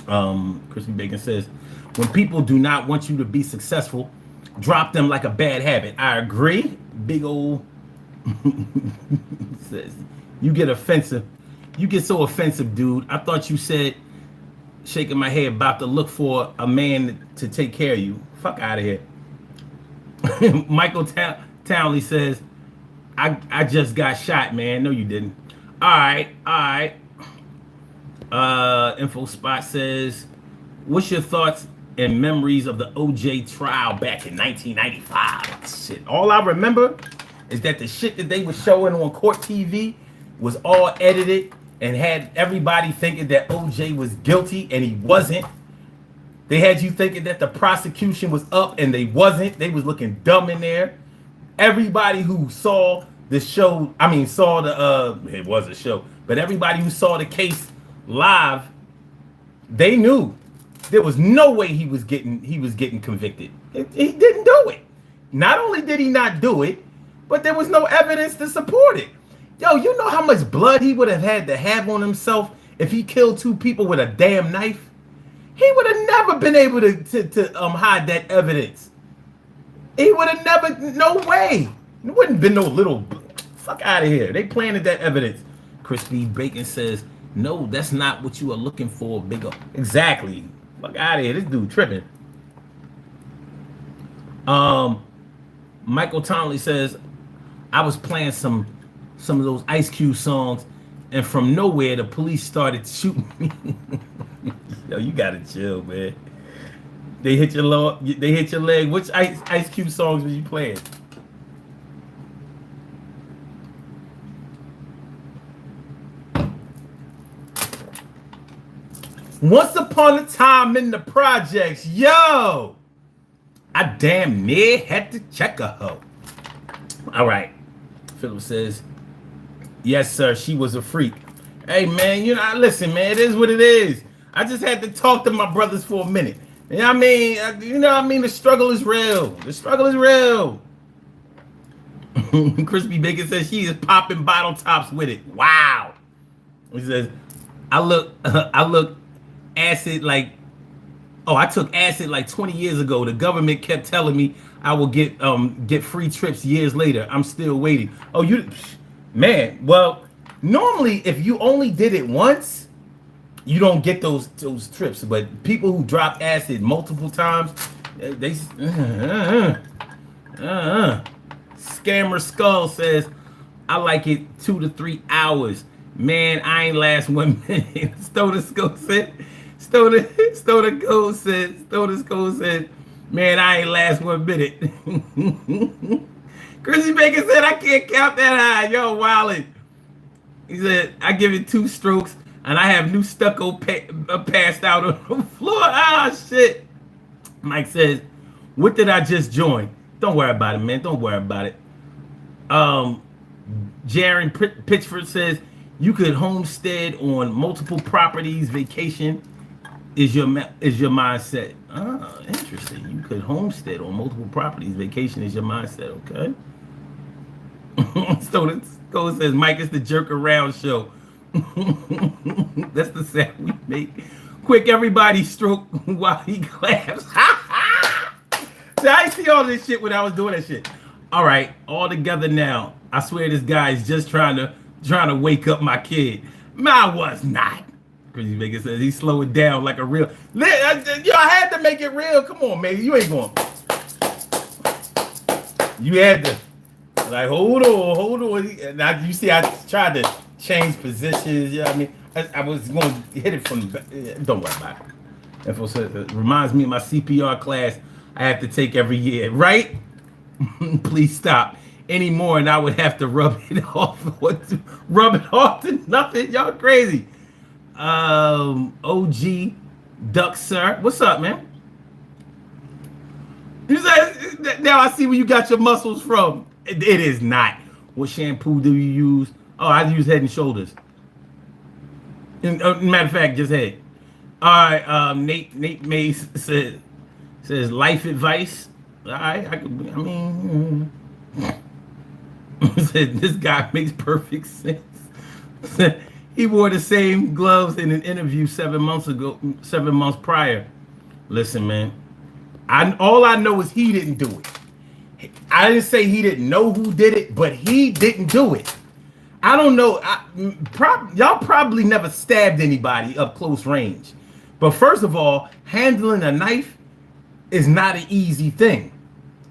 Crispy Bacon says, when people do not want you to be successful, drop them like a bad habit. I agree. Big old says, you get offensive. You get so offensive, dude. I thought you said, shaking my head, about to look for a man to take care of you. Fuck out of here. Michael Townley says, I just got shot, man. No, you didn't. All right. Info Spot says, what's your thoughts and memories of the OJ trial back in 1995? Shit. All I remember is that the shit that they were showing on court TV was all edited and had everybody thinking that OJ was guilty, and he wasn't. They had you thinking that the prosecution was up, and they wasn't. They was looking dumb in there. everybody who saw the show, I mean, saw the it was a show, but everybody who saw the case live, they knew there was no way he was getting convicted. He didn't do it. Not only did he not do it, but there was no evidence to support it. Yo, you know how much blood he would have had to have on himself if he killed 2 people with a damn knife? He would have never been able to hide that evidence. He would have never, no way. It wouldn't been no little, fuck out of here. They planted that evidence. Crispy Bacon says, no, that's not what you are looking for, bigger. Exactly. Fuck out of here. This dude tripping. Michael Tomley says, I was playing some of those Ice Cube songs, and from nowhere the police started shooting me. Yo, you gotta chill, man. They hit your leg. Which Ice Cube songs were you playing? Once upon a time in the projects, yo, I damn near had to check a hoe. All right. Philip says, yes, sir, she was a freak. Hey, man, you know, listen, man, it is what it is. I just had to talk to my brothers for a minute. You know what I mean? The struggle is real. The struggle is real. Crispy Bacon says she is popping bottle tops with it. Wow. He says, I look acid like, I took acid like 20 years ago. The government kept telling me I will get free trips years later. I'm still waiting. Oh, man. Well, normally if you only did it once, you don't get those trips. But people who drop acid multiple times, they Scammer Skull says, I like it 2 to 3 hours. Man, I ain't last 1 minute. Stoner Skull said, man, I ain't last 1 minute. Chrissy Baker said, I can't count that high. Yo, wildin'. He said, I give it 2 strokes and I have new stucco passed out on the floor. Ah, shit. Mike says, what did I just join? Don't worry about it, man. Don't worry about it. Jaron Pitchford says, you could homestead on multiple properties. Vacation is your mindset. Ah, interesting. You could homestead on multiple properties. Vacation is your mindset. Okay. So Cole says, Mike, it's the jerk around show. That's the sound we make. Quick, everybody stroke while he claps. See, I see all this shit when I was doing that shit. All right, all together now. I swear this guy is just trying to wake up my kid. Man, I was not. Crazy Vegas says he slow it down like a real. Yo, I had to make it real. Come on, man. You ain't going. You had to. Like, hold on. Now, you see, I tried to change positions. You know what I mean? I was going to hit it from the back. Don't worry about it. It reminds me of my CPR class I have to take every year, right? Please stop. Any more, and I would have to rub it off to nothing. Y'all crazy. OG Duck Sir. What's up, man? You said, now I see where you got your muscles from. It is not. What shampoo do you use? Oh, I use Head and Shoulders. Matter of fact, just Head. All right, Nate Mace says life advice. All right, said this guy makes perfect sense. He wore the same gloves in an interview 7 months prior. Listen, man, all I know is he didn't do it. I didn't say he didn't know who did it, but he didn't do it. I don't know. Y'all probably never stabbed anybody up close range. But first of all, handling a knife is not an easy thing.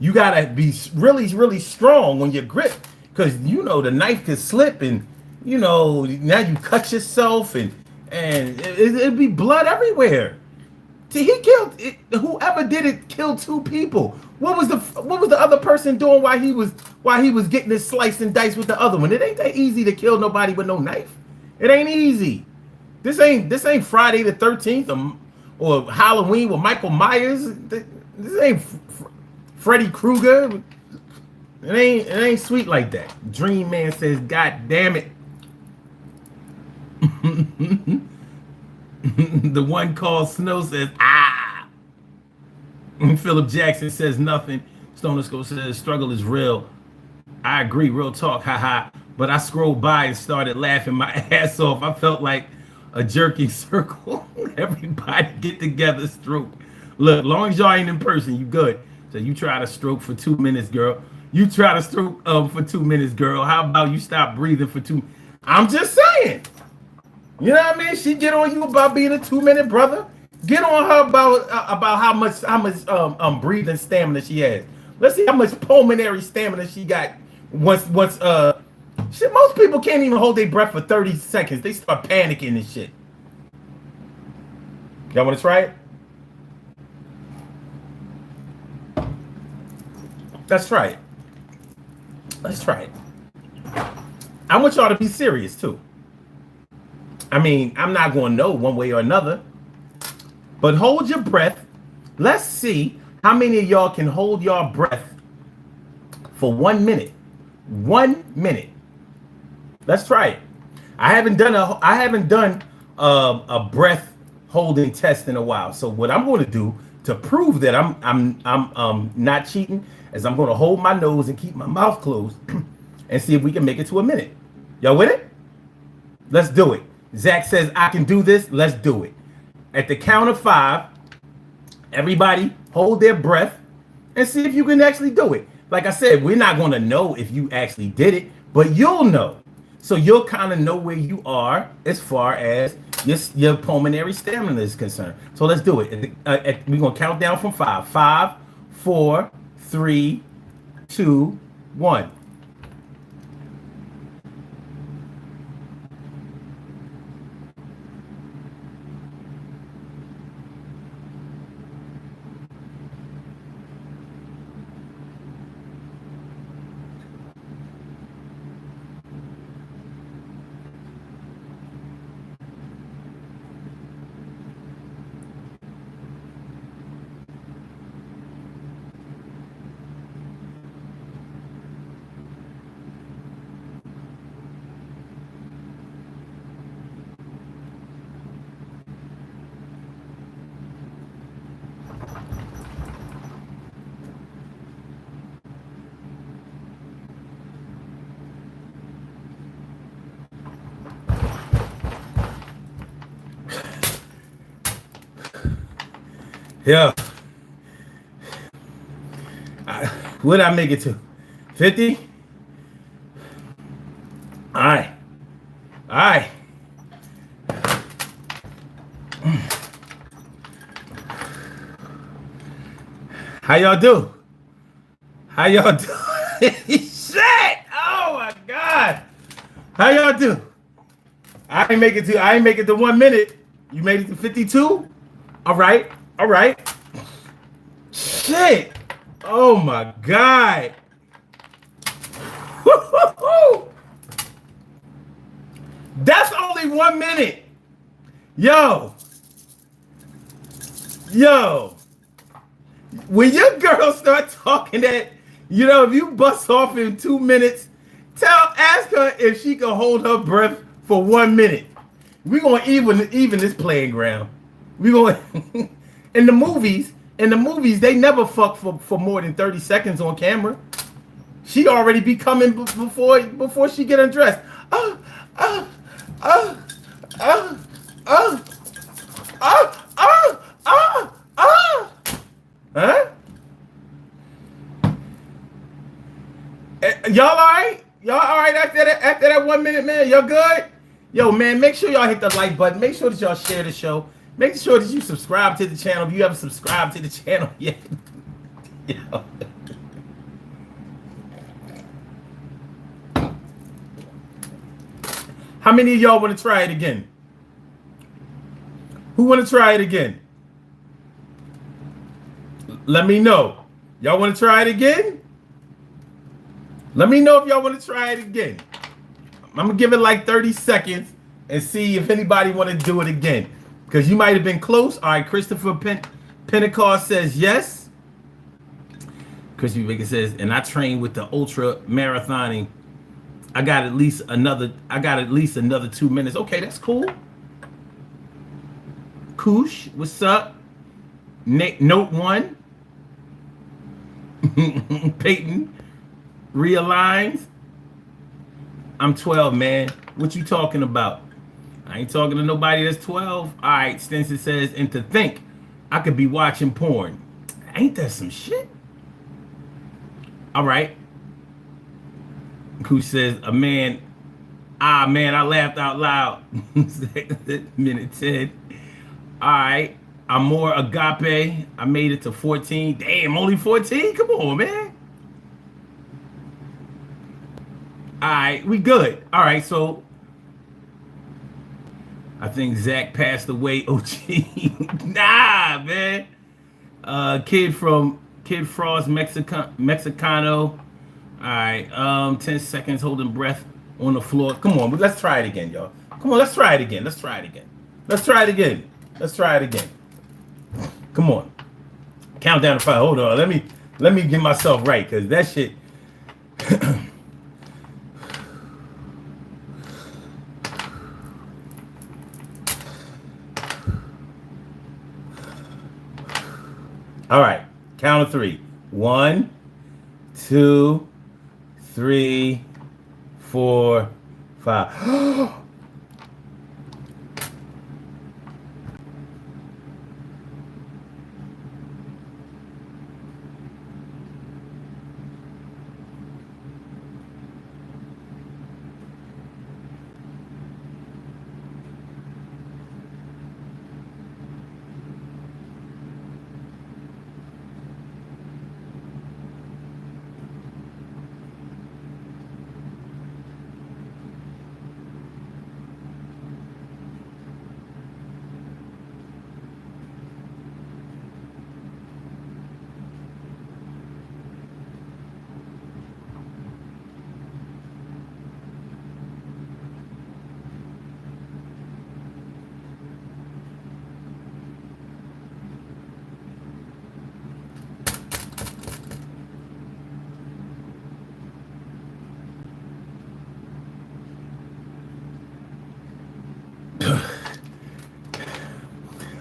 You got to be really, really strong on your grip because, the knife could slip and, now you cut yourself and it'd be blood everywhere. He killed it. Whoever did it killed 2 people. What was the other person doing while he was getting his slice and dice with the other one? It ain't that easy to kill nobody with no knife. It ain't easy. This ain't Friday the 13th or Halloween with Michael Myers. This ain't Freddy Krueger. It ain't sweet like that. Dream Man says, God damn it. The one called Snow says, ah. Philip Jackson says nothing. Stoner Skull says struggle is real. I agree, real talk, haha. But I scrolled by and started laughing my ass off. I felt like a jerking circle. Everybody get together, stroke. Look, long as y'all ain't in person, you good. So you try to stroke for 2 minutes, girl. You try to stroke for 2 minutes, girl. How about you stop breathing for 2? I'm just saying. You know what I mean? She get on you about being a 2-minute brother. Get on her about how much breathing stamina she has. Let's see how much pulmonary stamina she got. Once shit, most people can't even hold their breath for 30 seconds. They start panicking and shit. Y'all want to try it? Let's try it. Let's try it. I want y'all to be serious too. I mean, I'm not going to know one way or another, but hold your breath. Let's see how many of y'all can hold your breath for 1 minute. 1 minute. Let's try it. I haven't done a breath holding test in a while. So what I'm going to do to prove that I'm not cheating is I'm going to hold my nose and keep my mouth closed and see if we can make it to a minute. Y'all with it? Let's do it. Zach says I can do this. Let's do it. At the count of 5, everybody hold their breath and see if you can actually do it. Like I said, we're not going to know if you actually did it, but you'll know. So you'll kind of know where you are as far as your pulmonary stamina is concerned. So let's do it. We're going to count down from 5. 5, 4, 3, 2, 1. Yeah. What did I make it to? 50? All right. All right. How y'all do? How y'all do? Shit! Oh my God! How y'all do? I ain't make it to 1 minute. You made it to 52? All right. All right. Shit. Oh my God. That's only 1 minute. Yo. When your girl start talking that, if you bust off in 2 minutes, ask her if she can hold her breath for 1 minute. We're gonna even this playing ground. We gonna in the movies, they never fuck for more than 30 seconds on camera. She already be coming before she get undressed. Huh? Y'all all right? Y'all all right after that 1 minute, man? Y'all good? Yo, man, make sure y'all hit the like button. Make sure that y'all share the show. Make sure that you subscribe to the channel if you haven't subscribed to the channel yet. Yo. How many of y'all want to try it again? Who want to try it again? Let me know. Y'all want to try it again? Let me know if y'all want to try it again. I'm going to give it like 30 seconds and see if anybody want to do it again. Because you might have been close. All right, Christopher Pentecost says yes. Crispy Bacon says, and I train with the ultra marathoning. I got at least another 2 minutes. Okay, that's cool. Koosh, what's up? Note 1. Peyton realigns. I'm 12, man. What you talking about? I ain't talking to nobody that's 12. All right, Stinson says, and to think I could be watching porn. Ain't that some shit? All right. Who says, man, I laughed out loud. Minute 10. All right. I'm more agape. I made it to 14. Damn, only 14? Come on, man. All right, we good. All right, so I think Zach passed away. OG. Nah, man. Kid Frost Mexicano. All right. 10 seconds holding breath on the floor. Come on, but let's try it again, y'all. Come on, let's try it again. Let's try it again. Let's try it again. Let's try it again. Come on. Countdown to 5. Hold on. Let me get myself right, because that shit. All right, count of 3. 1, 2, 3, 4, 5.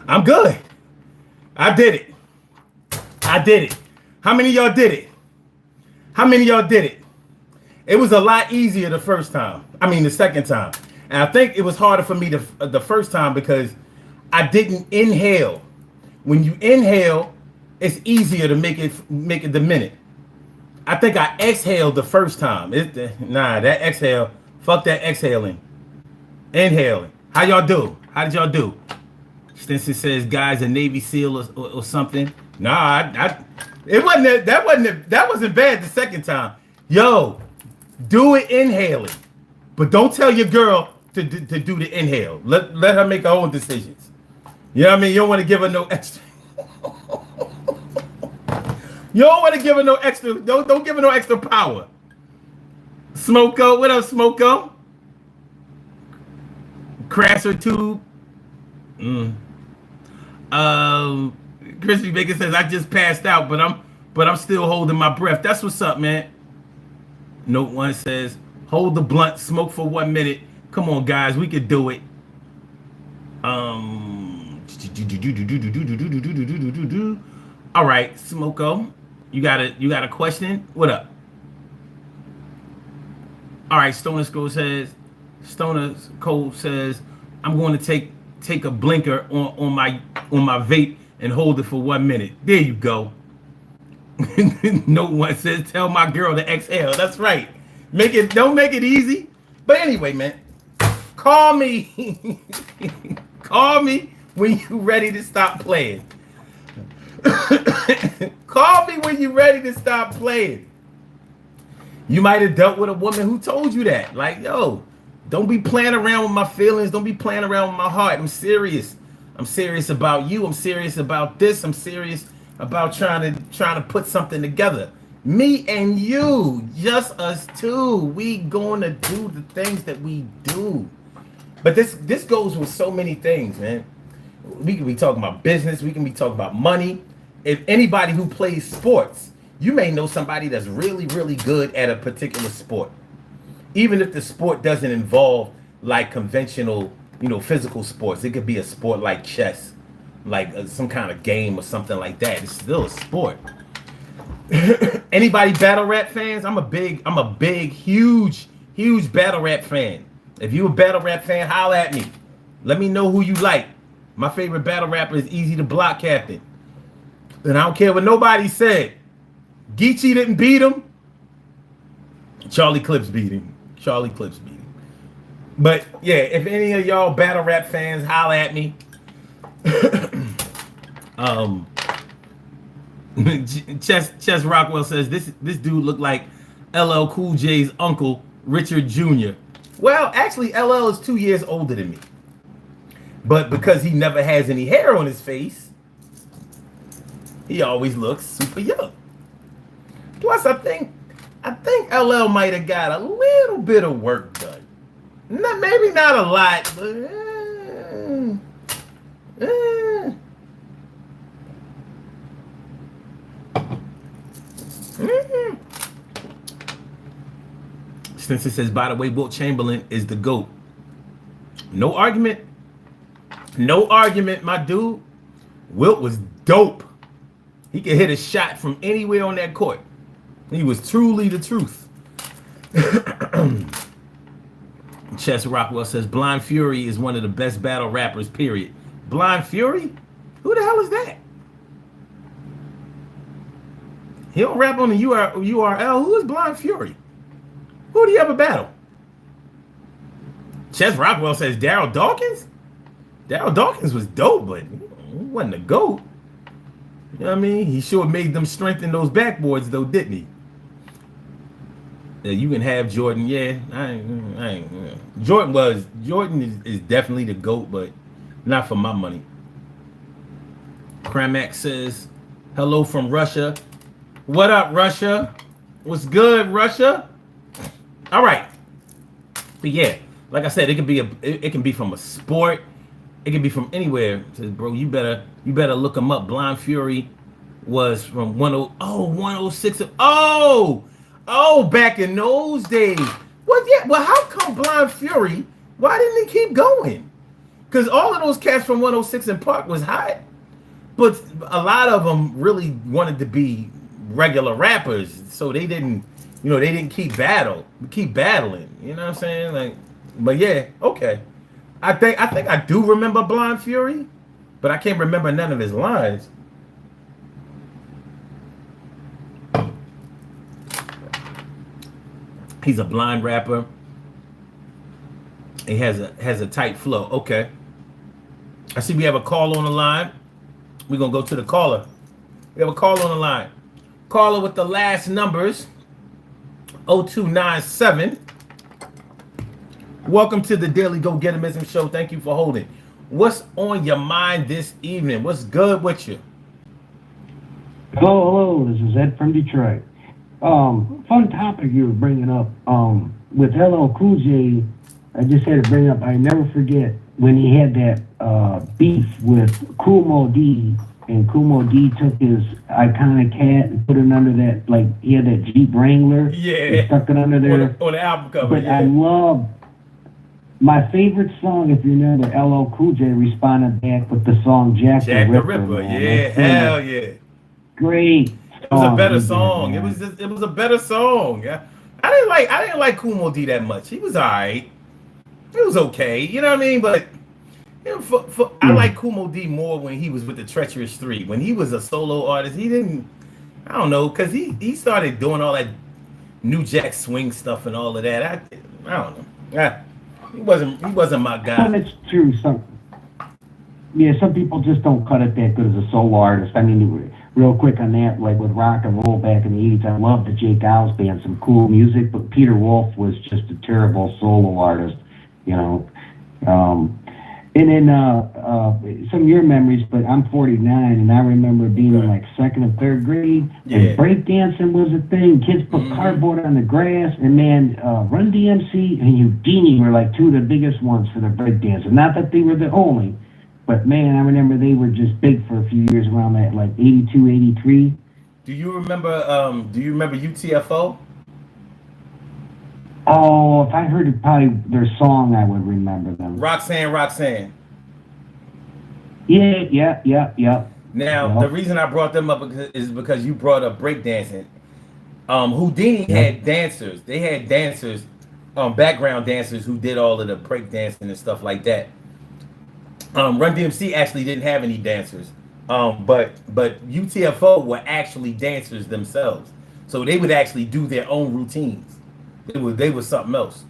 I'm good. I did it. I did it. How many of y'all did it? How many of y'all did it? It was a lot easier the first time. I mean, the second time. And I think it was harder for me the first time because I didn't inhale. When you inhale, it's easier to make it the minute. I think I exhaled the first time. That exhale. Fuck that exhaling. Inhaling. How y'all do? How did y'all do? Stinson says, guys, a Navy SEAL or something. Nah, that wasn't bad the second time. Yo, do it inhaling, but don't tell your girl to do the inhale. Let her make her own decisions. You know what I mean? You don't want to give her no extra. You don't want to give her no extra. Don't give her no extra power. Smoko, what up, Smoko? Crasser tube. Crispy Bacon says, I just passed out, but I'm still holding my breath. That's what's up, man. Note 1 says, hold the blunt, smoke for 1 minute. Come on, guys, we could do it. All right, Smoko, you got a question? What up? All right, Stoner Cole says, I'm going to take a blinker on my vape and hold it for 1 minute. There you go. No one says tell my girl to exhale. That's right. Don't make it easy. But anyway, man, call me. Call me when you ready to stop playing. Call me when you ready to stop playing. You might have dealt with a woman who told you that. Like, yo, don't be playing around with my feelings. Don't be playing around with my heart. I'm serious. I'm serious about you. I'm serious about this. I'm serious about trying to put something together. Me and you, just us two. We gonna do the things that we do. But this goes with so many things, man. We can be talking about business. We can be talking about money. If anybody who plays sports, You may know somebody that's really, really good at a particular sport. Even if the sport doesn't involve like conventional, physical sports. It could be a sport like chess, like some kind of game or something like that. It's still a sport. Anybody battle rap fans? I'm a big, huge battle rap fan. If you a battle rap fan, holla at me. Let me know who you like. My favorite battle rapper is Easy the Block Captain. And I don't care what nobody said. Geechee didn't beat him. Charlie Clips beat him. But yeah, if any of y'all battle rap fans, holla at me. Chess Rockwell says this dude looked like LL Cool J's uncle, Richard Jr. Well, actually, LL is 2 years older than me. But because he never has any hair on his face, he always looks super young. Plus, I think LL might have got a little bit of work done. Maybe not a lot, but Spencer says, by the way, Wilt Chamberlain is the GOAT. No argument, my dude. Wilt was dope. He could hit a shot from anywhere on that court. He was truly the truth. Chess Rockwell says, Blind Fury is one of the best battle rappers, period. Blind Fury? Who the hell is that? He don't rap on the URL. Who is Blind Fury? Who do you ever battle? Chess Rockwell says Daryl Dawkins? Daryl Dawkins was dope, but he wasn't a GOAT. You know what I mean? He sure made them strengthen those backboards, though, didn't he? Yeah, you can have Jordan. Yeah, Jordan is definitely the GOAT, but not for my money. Kramak says, hello from Russia. What up, Russia? What's good, Russia? All right. But yeah, like I said, it can be from a sport. It can be from anywhere. Says, bro, you better look him up. Blind Fury was from 106. Oh, back in those days. Well, yeah. Well, how come Blind Fury? Why didn't he keep going? Because all of those cats from 106 and Park was hot, but a lot of them really wanted to be regular rappers, so they didn't keep battling. You know what I'm saying? Like, but yeah, okay. I think I do remember Blind Fury, but I can't remember none of his lines. He's a blind rapper. He has a tight flow. Okay. I see we have a call on the line. We're gonna go to the caller. We have a call on the line. Caller with the last numbers 0297. Welcome to the Daily Go Getimism Show. Thank you for holding. What's on your mind this evening? What's good with you? Hello. This is Ed from Detroit. Fun topic you were bringing up. With LL Cool J, I just had to bring up, I never forget when he had that beef with Kool Moe Dee, and Kool Moe Dee took his iconic hat and put it under that, like, he had that Jeep Wrangler. Yeah. Stuck it under there. On the album cover. But yeah. I love, my favorite song, if you remember, LL Cool J responded back with the song Jack the Ripper. Yeah, hell yeah. Great. It was a better song. It was a better song. Yeah. I didn't like Kool Moe Dee that much. He was alright. It was okay. You know what I mean? But I like Kool Moe Dee more when he was with the Treacherous Three. When he was a solo artist, he didn't. I don't know, because he started doing all that New Jack Swing stuff and all of that. I don't know. He wasn't my guy. And it's true. Some people just don't cut it that good as a solo artist. I mean, real quick on that, like with rock and roll back in the 80s, I loved the Jake Giles band, some cool music, but Peter Wolf was just a terrible solo artist, you know. And then some of your memories, but I'm 49, and I remember being in like second and third grade, and breakdancing was a thing. Kids put cardboard on the grass, and man, Run DMC and Houdini were like two of the biggest ones for the breakdancing. Not that they were the only, but man, I remember they were just big for a few years around that, like 82, 83. Do you remember? Do you remember UTFO? Oh, if I heard it, probably their song, I would remember them. Roxanne, Roxanne. Yeah, yeah, yeah, yeah. Now, the Yep, reason I brought them up is because you brought up breakdancing. Houdini yep. had dancers. They had dancers, background dancers who did all of the breakdancing and stuff like that. Run DMC actually didn't have any dancers, but UTFO were actually dancers themselves, so they would actually do their own routines. They were something else.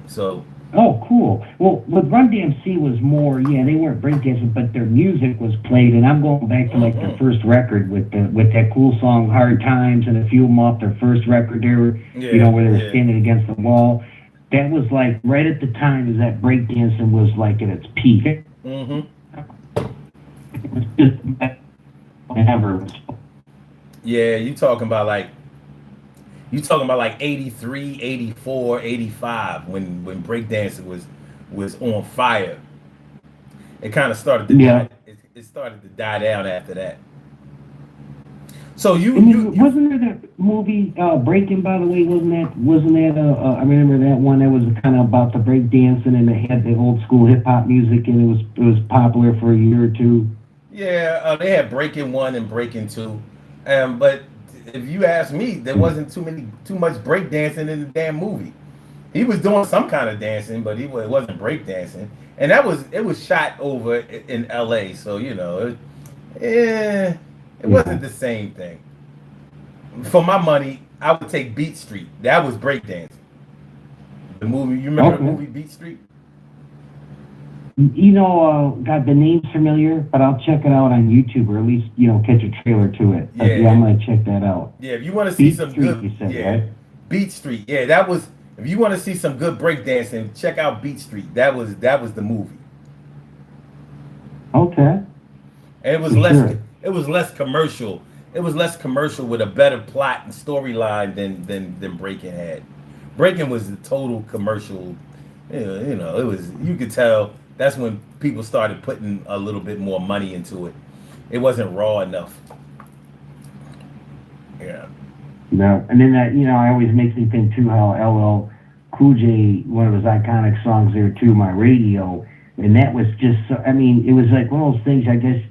So Oh, cool. Well, with Run DMC was more, yeah, they weren't breakdancing, but their music was played, and I'm going back to like their mhm. first record with that cool song "Hard Times" and a few of them off their first record there, Yeah, where they were yeah. standing against the wall. That was like right at the time as that breakdancing was like at its peak. It Hmm. was just whenever. Yeah, you talking about like 83, 84, 85 when breakdancing was on fire. It kind of started to die. Yeah. It started to die down after that. So you And you then you wasn't there that movie Breaking? By the way, wasn't that? I remember that one that was kind of about the break dancing, and it had the old school hip hop music, and it was popular for a year or two. Yeah, they had Breaking One and Breaking Two, but if you ask me, there wasn't too much breakdancing in the damn movie. He was doing some kind of dancing, but it wasn't breakdancing, and it was shot over in L.A. So it Yeah. wasn't the same thing. For my money, I would take Beat Street. That was breakdancing. The movie, you remember the Okay. movie Beat Street? God, the name's familiar, but I'll check it out on YouTube or at least catch a trailer to it. But yeah, Yeah, I'm gonna check that out. yeah. If you want to see Beat some Street, good, you said, yeah, right? Beat Street. Yeah, that was. If you want to see some good breakdancing, check out Beat Street. That was the movie, Okay, and it was for less. sure. It was less commercial. It was less commercial with a better plot and storyline than Breaking had. Breaking was a total commercial. It was. You could tell that's when people started putting a little bit more money into it. It wasn't raw enough. Yeah. No, and then that I always makes me think too how LL Cool J, one of his iconic songs there too, My Radio, and that was just so, I mean, it was like one of those things, I guess,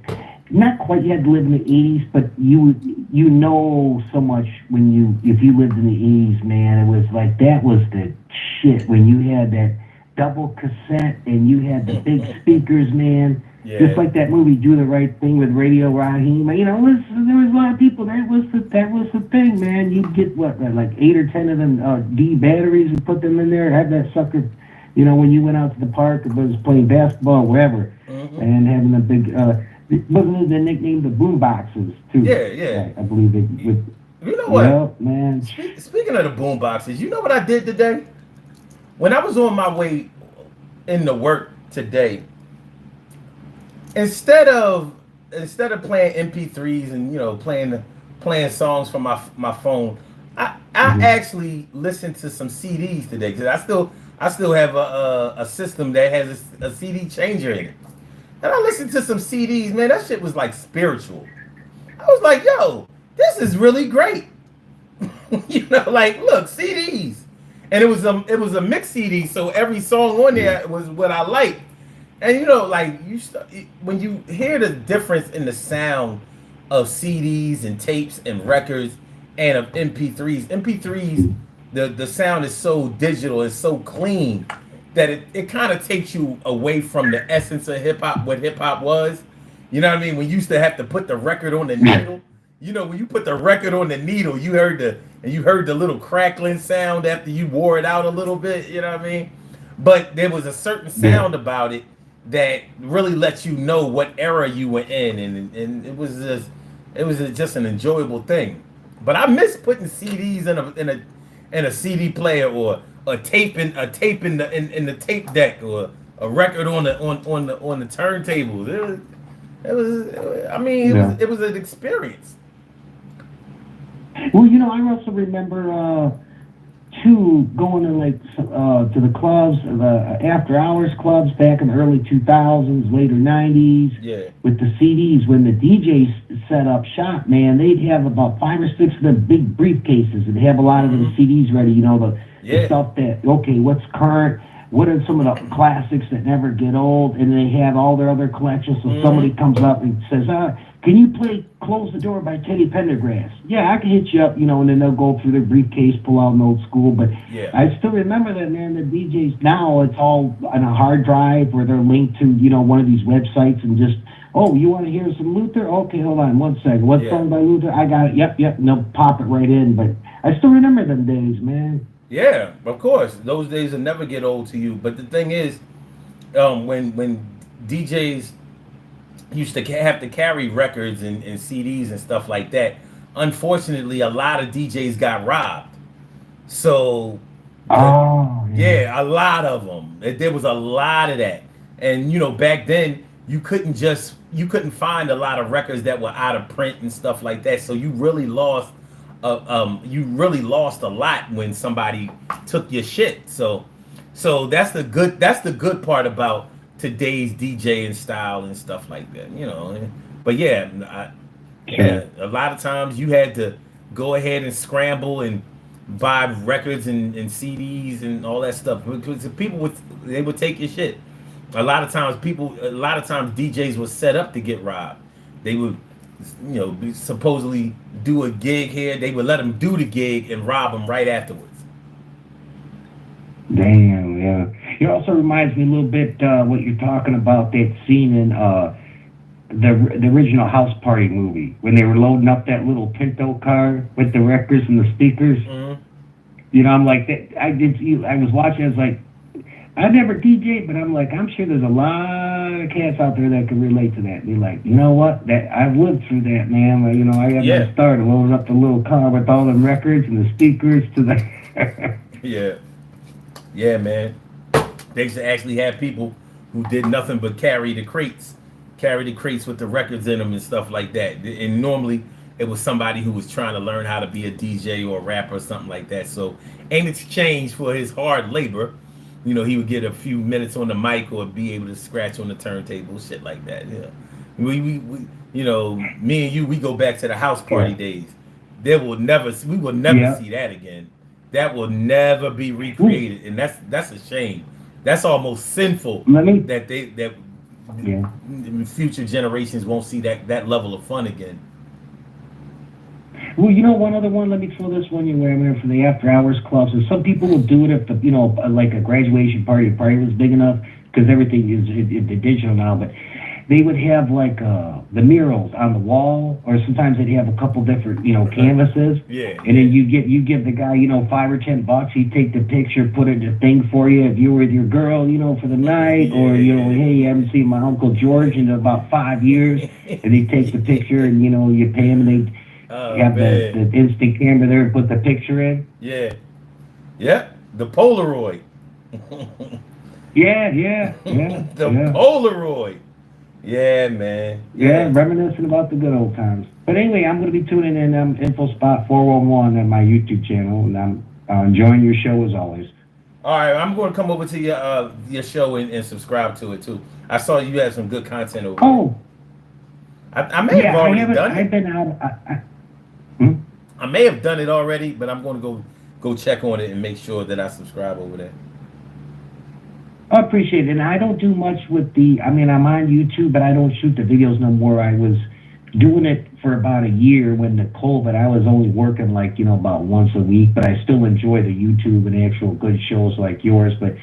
not quite you had to live in the '80s, but you know so much when if you lived in the '80s, man, it was like that was the shit when you had that double cassette and you had the big speakers, man. Just Yeah. like that movie, Do the Right Thing with Radio Raheem. There was a lot of people. That was the thing, man. You'd get like 8 or 10 of them D batteries and put them in there. Have that sucker, when you went out to the park or was playing basketball, wherever, Hmm. and having a big. Wasn't it the nickname the boom boxes too? Yeah, yeah. I believe it. You know what? Yeah, man. Speaking of the boom boxes, you know what I did today? When I was on my way into work today, instead of playing MP3s and playing songs from my phone, I Hmm. actually listened to some CDs today because I still have a system that has a CD changer in it, and I listened to some CDs. Man, that shit was like spiritual. I was like, yo, this is really great. Like, look, CDs, and it was a mix CD, so every song on Yeah. there was what I liked. And like when you hear the difference in the sound of CDs and tapes and records and of MP3s, the sound is so digital, it's so clean that it kind of takes you away from the essence of hip hop, what hip hop was. You know what I mean? When you used to have to put the record on the Yeah. needle, when you put the record on the needle, you heard the little crackling sound after you wore it out a little bit. You know what I mean? But there was a certain Yeah. sound about it that really lets you know what era you were in, and it was just an enjoyable thing. But I miss putting CDs in a CD player or a tape in the tape deck or a record on the turntables. I mean, it Yeah. was it was an experience. Well, I also remember. too, going to like to the clubs, the after hours clubs back in the early 2000s, later 90s. Yeah. With the CDs, when the DJs set up shop, man, they'd have about 5 or 6 of the big briefcases and have a lot of the CDs ready. You know, the stuff that, okay, what's current? What are some of the classics that never get old? And they have all their other collections. So somebody comes up and says, can you play Close the Door by Teddy Pendergrass? Yeah, I can hit you up, you know, and then they'll go through their briefcase, pull out an old school. But I still remember that, man, the DJs now, it's all on a hard drive where they're linked to, you know, one of these websites and just, oh, you want to hear some Luther? Okay, hold on one second. What song by Luther? I got it. Yep. And they'll pop it right in. But I still remember them days, man. Yeah, of course. Those days will never get old to you. But the thing is, when DJs used to have to carry records and CDs and stuff like that, unfortunately, a lot of DJs got robbed. So, a lot of them. There was a lot of that. And, you know, back then, you couldn't find a lot of records that were out of print and stuff like that. So you really lost a lot when somebody took your shit. So that's the good part about today's DJing style and stuff like that, you know. But a lot of times you had to go ahead and scramble and buy records and CDs and all that stuff because people would take your shit. A lot of times DJs were set up to get robbed. They would, you know, supposedly do a gig here. They would let them do the gig and rob them right afterwards. Damn, yeah. It also reminds me a little bit what you're talking about, that scene in the original House Party movie when they were loading up that little Pinto car with the records and the speakers. Mm-hmm. You know, I'm like, I was watching. I was like, I never DJed, but I'm like, I'm sure there's a lot of cats out there that can relate to that. Be like, you know what? That I've lived through that, man. Like, you know, I got my start loading up the little car with all the records and the speakers to the. Yeah, man. They used to actually have people who did nothing but carry the crates with the records in them and stuff like that. And normally it was somebody who was trying to learn how to be a DJ or a rapper or something like that. So in exchange for his hard labor, you know, he would get a few minutes on the mic or be able to scratch on the turntable, shit like that. Yeah, we you know, me and you, we go back to the House Party days. We will never see that again. That will never be recreated, and that's a shame. That's almost sinful that future generations won't see that level of fun again. Well, you know, one other one. Let me throw this one your way, man, for the after hours clubs. And some people will do it if the, you know, like a graduation party was big enough, because everything is digital now. But they would have like the murals on the wall, or sometimes they'd have a couple different, you know, canvases. And then you give the guy, you know, $5 or $10. He'd take the picture, put it in a thing for you if you were with your girl, you know, for the night, or you know, hey, you haven't seen my Uncle George in about 5 years, and he'd take the picture, and you know, you pay him, and they'd have the instant camera there and put the picture in. The Polaroid. The Polaroid. Yeah, man. Yeah, reminiscing about the good old times. But anyway, I'm going to be tuning in InfoSpot 411 on my YouTube channel, and I'm enjoying your show as always. All right, I'm going to come over to your show and subscribe to it too. I saw you had some good content over there. I may have already done it. I've been out. I may have done it already, but I'm going to go check on it and make sure that I subscribe over there. I appreciate it. And I don't do much with I'm on YouTube, but I don't shoot the videos no more. I was doing it for about a year when the COVID, I was only working like, you know, about once a week, but I still enjoy the YouTube and actual good shows like yours. But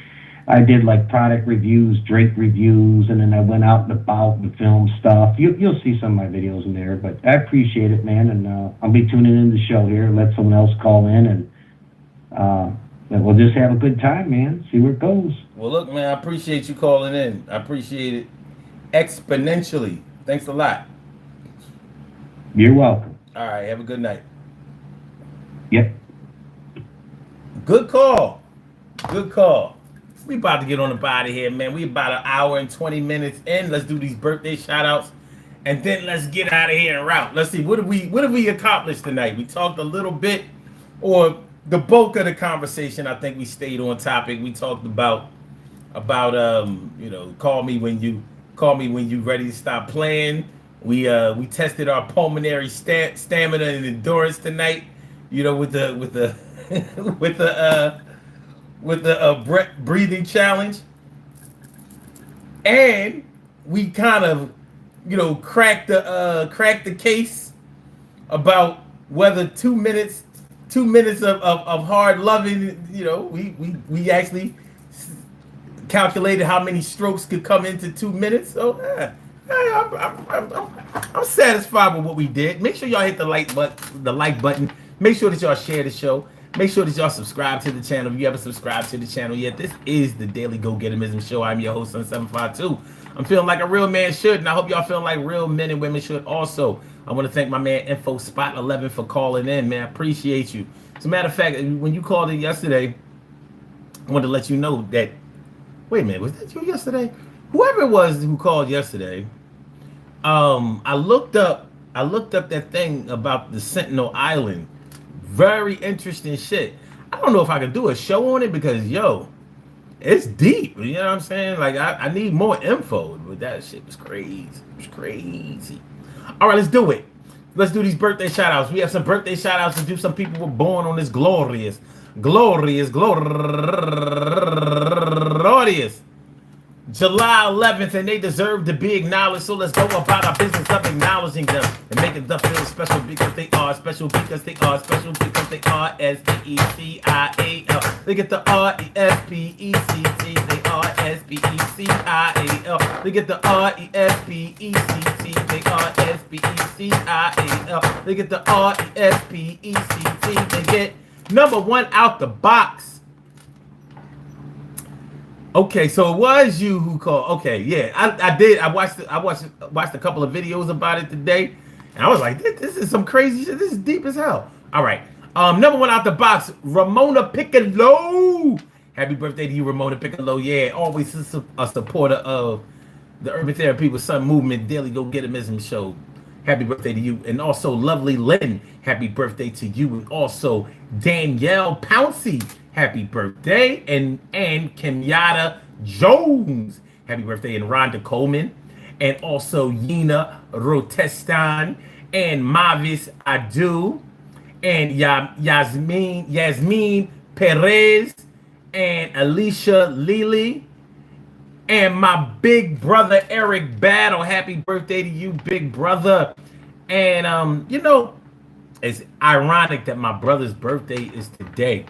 I did like product reviews, drink reviews, and then I went out and about and filmed stuff. You'll see some of my videos in there, but I appreciate it, man. And I'll be tuning in the show here, let someone else call in, and we'll just have a good time, man. See where it goes. Well, look, man, I appreciate you calling in. I appreciate it exponentially. Thanks a lot. You're welcome. All right, have a good night. Yep. Good call. We about to get on the body here, man. We about an hour and 20 minutes in. Let's do these birthday shout outs, and then let's get out of here and route. Let's see, what have we accomplished tonight? We talked a little bit, or the bulk of the conversation, I think we stayed on topic. We talked about call me when you ready to stop playing. We tested our pulmonary stamina and endurance tonight. You know, with the with the breathing challenge, and we kind of cracked the case about whether 2 minutes of hard loving, we actually calculated how many strokes could come into 2 minutes. So I'm satisfied with what we did. Make sure y'all hit the like button. Make sure that y'all share the show. Make sure that y'all subscribe to the channel if you haven't subscribed to the channel yet. This is the Daily Go Getimism Show. I'm your host, Sun752. I'm feeling like a real man should, and I hope y'all feeling like real men and women should also. I want to thank my man Info Spot 11 for calling in, man. I appreciate you. As a matter of fact, when you called in yesterday, I wanted to let you know that. Wait a minute, was that you yesterday? Whoever it was who called yesterday, I looked up that thing about the Sentinel Island. Very interesting shit. I don't know if I could do a show on it because it's deep. You know what I'm saying? Like I need more info, but that shit was crazy. It was crazy. All right, let's do it. Let's do these birthday shout outs. We have some birthday shout outs to do. Some people were born on this glorious July 11th, and they deserve to be acknowledged. So let's go about our business of acknowledging them and making them feel special because they are special because they are special because they are S-P-E-C-I-A-L. They get the R-E-S-P-E-C-T. They are S-P-E-C-I-A-L. They get the R-E-S-P-E-C-T. They are S-P-E-C-I-A-L. They get the R-E-S-P-E-C-T. They get number one out the box. Okay, so it was you who called. Okay, yeah, I did. I watched a couple of videos about it today, and I was like, this is some crazy shit. This is deep as hell. All right, number one out the box, Ramona Piccolo. Happy birthday to you, Ramona Piccolo. Yeah, always a supporter of the Urban Therapy with Sun Movement Daily Go Getimism Show. Happy birthday to you, and also Lovely Lynn. Happy birthday to you, and also Danielle Pouncey. Happy birthday, and Kenyatta Jones. Happy birthday, and Rhonda Coleman, and also Yina Rotestan, and Mavis Adu, and Yasmin Perez, and Alicia Lily, and my big brother Eric Battle. Happy birthday to you, big brother. And it's ironic that my brother's birthday is today.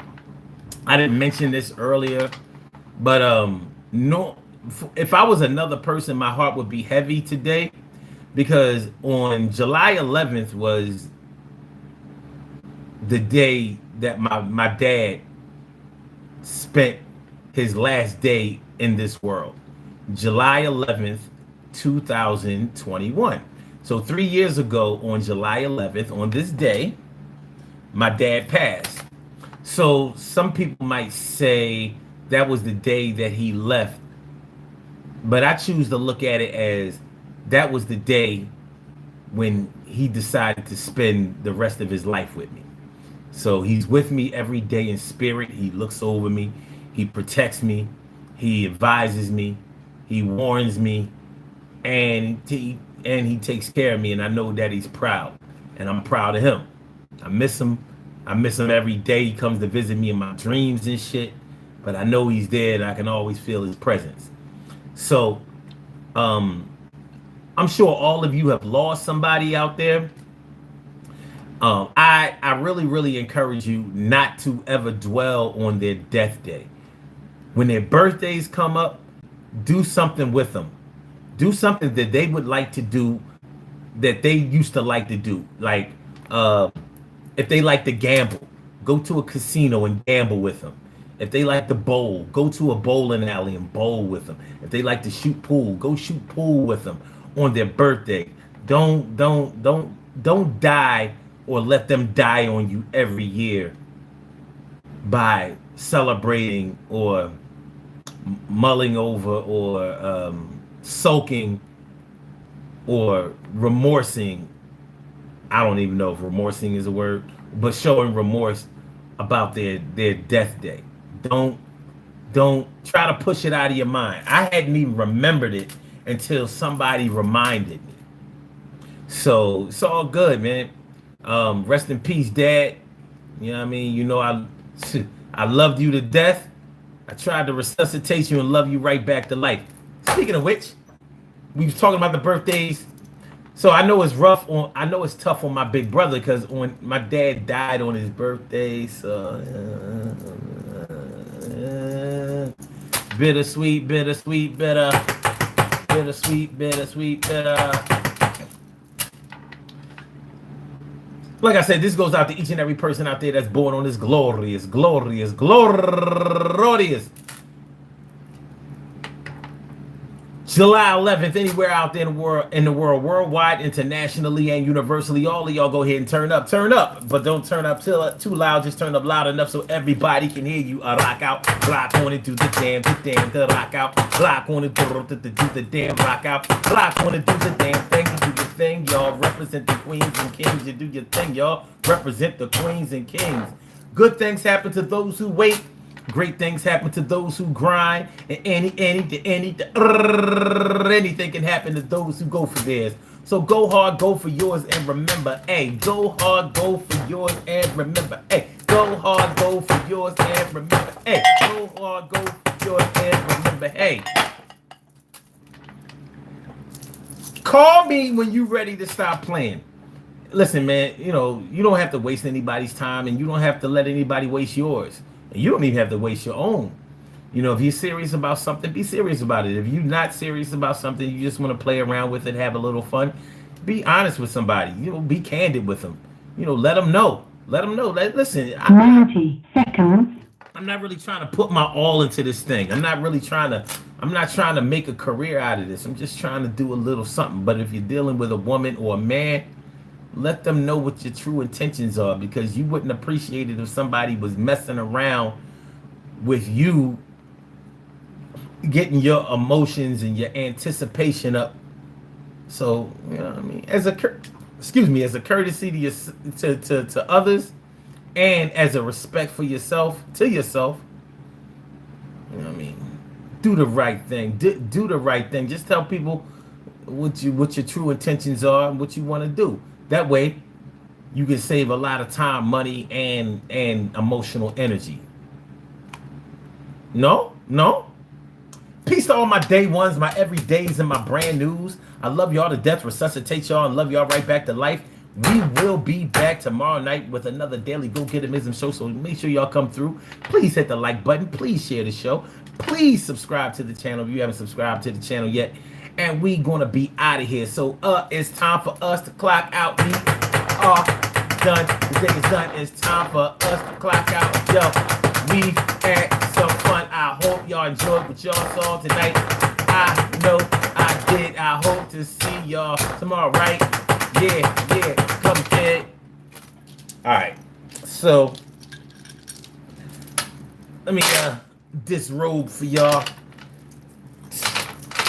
I didn't mention this earlier, but no, if I was another person, my heart would be heavy today, because on July 11th was the day that my dad spent his last day in this world. July 11th, 2021. So 3 years ago on July 11th, on this day, my dad passed. So some people might say that was the day that he left, but I choose to look at it as that was the day when he decided to spend the rest of his life with me. So he's with me every day in spirit. He looks over me, he protects me, he advises me, he warns me, and he takes care of me, and I know that he's proud, and I'm proud of him. I miss him. I miss him every day. He comes to visit me in my dreams and shit, but I know he's there, and I can always feel his presence. So I'm sure all of you have lost somebody out there. I really encourage you not to ever dwell on their death day. When their birthdays come up, do something with them. Do something that they would like to do, that they used to like to do. Like if they like to gamble, go to a casino and gamble with them. If they like to bowl, go to a bowling alley and bowl with them. If they like to shoot pool, go shoot pool with them on their birthday. Don't die or let them die on you every year by celebrating or mulling over or sulking or remorsing. I don't even know if remorsing is a word, but showing remorse about their death day. Don't try to push it out of your mind. I hadn't even remembered it until somebody reminded me. So it's all good, man. Rest in peace, Dad. You know what I mean? You know I loved you to death. I tried to resuscitate you and love you right back to life. Speaking of which, we was talking about the birthdays. So I know it's tough on my big brother because when my dad died on his birthday, so bittersweet, bittersweet, bitter, bittersweet, bittersweet, bitter. Like I said, this goes out to each and every person out there that's born on this glorious July 11th, anywhere out there in the world, worldwide, internationally, and universally. All of y'all go ahead and turn up, but don't turn up too loud. Just turn up loud enough so everybody can hear you. Rock out, rock on it, do the damn, to rock out, rock on it, do the damn, rock out, rock on it, do the damn thing, do your thing, y'all. Represent the queens and kings. You do your thing, y'all. Represent the queens and kings. Good things happen to those who wait. Great things happen to those who grind, and anything can happen to those who go for theirs. So go hard, go for yours, and remember, hey, go hard, go for yours, and remember, hey, go hard, go for yours, and remember, hey, go hard, go for yours, and remember, hey. Call me when you're ready to stop playing. Listen, man, you know, you don't have to waste anybody's time, and you don't have to let anybody waste yours. You don't even have to waste your own. You know, if you're serious about something, be serious about it. If you're not serious about something, you just want to play around with it, have a little fun, be honest with somebody. You know, be candid with them. You know, let them know. Let them know. Listen, 90 seconds. I'm not really trying to put my all into this thing. I'm not trying to make a career out of this. I'm just trying to do a little something. But if you're dealing with a woman or a man, let them know what your true intentions are, because you wouldn't appreciate it if somebody was messing around with you, getting your emotions and your anticipation up. So, you know what I mean? As a courtesy to others, and as a respect for yourself, you know what I mean? Do the right thing. Do the right thing. Just tell people what your true intentions are and what you want to do. That way, you can save a lot of time, money, and emotional energy. No? Peace to all my day ones, my everydays, and my brand news. I love y'all to death, resuscitate y'all, and love y'all right back to life. We will be back tomorrow night with another daily Go-Get-Emism show, so make sure y'all come through. Please hit the like button. Please share the show. Please subscribe to the channel if you haven't subscribed to the channel yet. And we gonna be out of here. So it's time for us to clock out. We are done. The day is done. It's time for us to clock out. Yo, we had some fun. I hope y'all enjoyed what y'all saw tonight. I know I did. I hope to see y'all tomorrow, right? Yeah, come kid. Alright. So let me disrobe for y'all.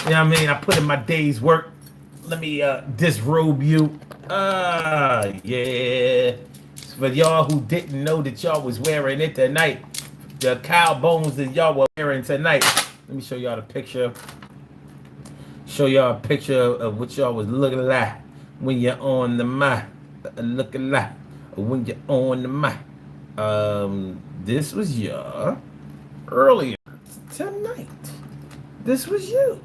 You know what I mean? I put in my day's work. Let me disrobe you. Yeah. For y'all who didn't know that y'all was wearing it tonight, the cow bones that y'all were wearing tonight. Let me show y'all the picture. Show y'all a picture of what y'all was looking like when you're on the mic. Looking like when you're on the mic. This was y'all earlier tonight. This was you.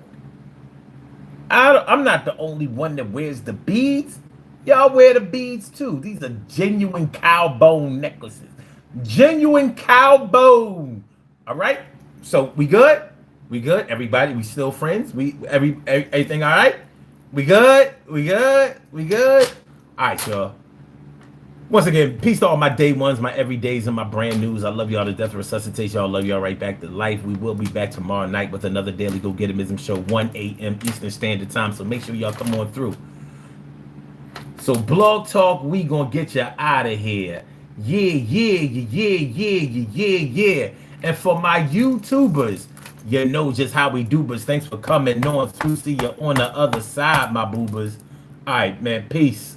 I'm not the only one that wears the beads. Y'all wear the beads too. These are genuine cow bone necklaces. Genuine cow bone. All right. So we good? We good? Everybody, we still friends? Everything all right? We good? We good? We good? All right, y'all. Once again, peace to all my day ones, my everydays, and my brand news. I love y'all to death, resuscitate y'all. Love y'all right back to life. We will be back tomorrow night with another daily Go-Get-Emism show, 1 a.m. Eastern Standard Time. So make sure y'all come on through. So Blog Talk, we gonna get you out of here. Yeah. And for my YouTubers, you know just how we do, but thanks for coming on through. See you on the other side, my boobers. All right, man. Peace.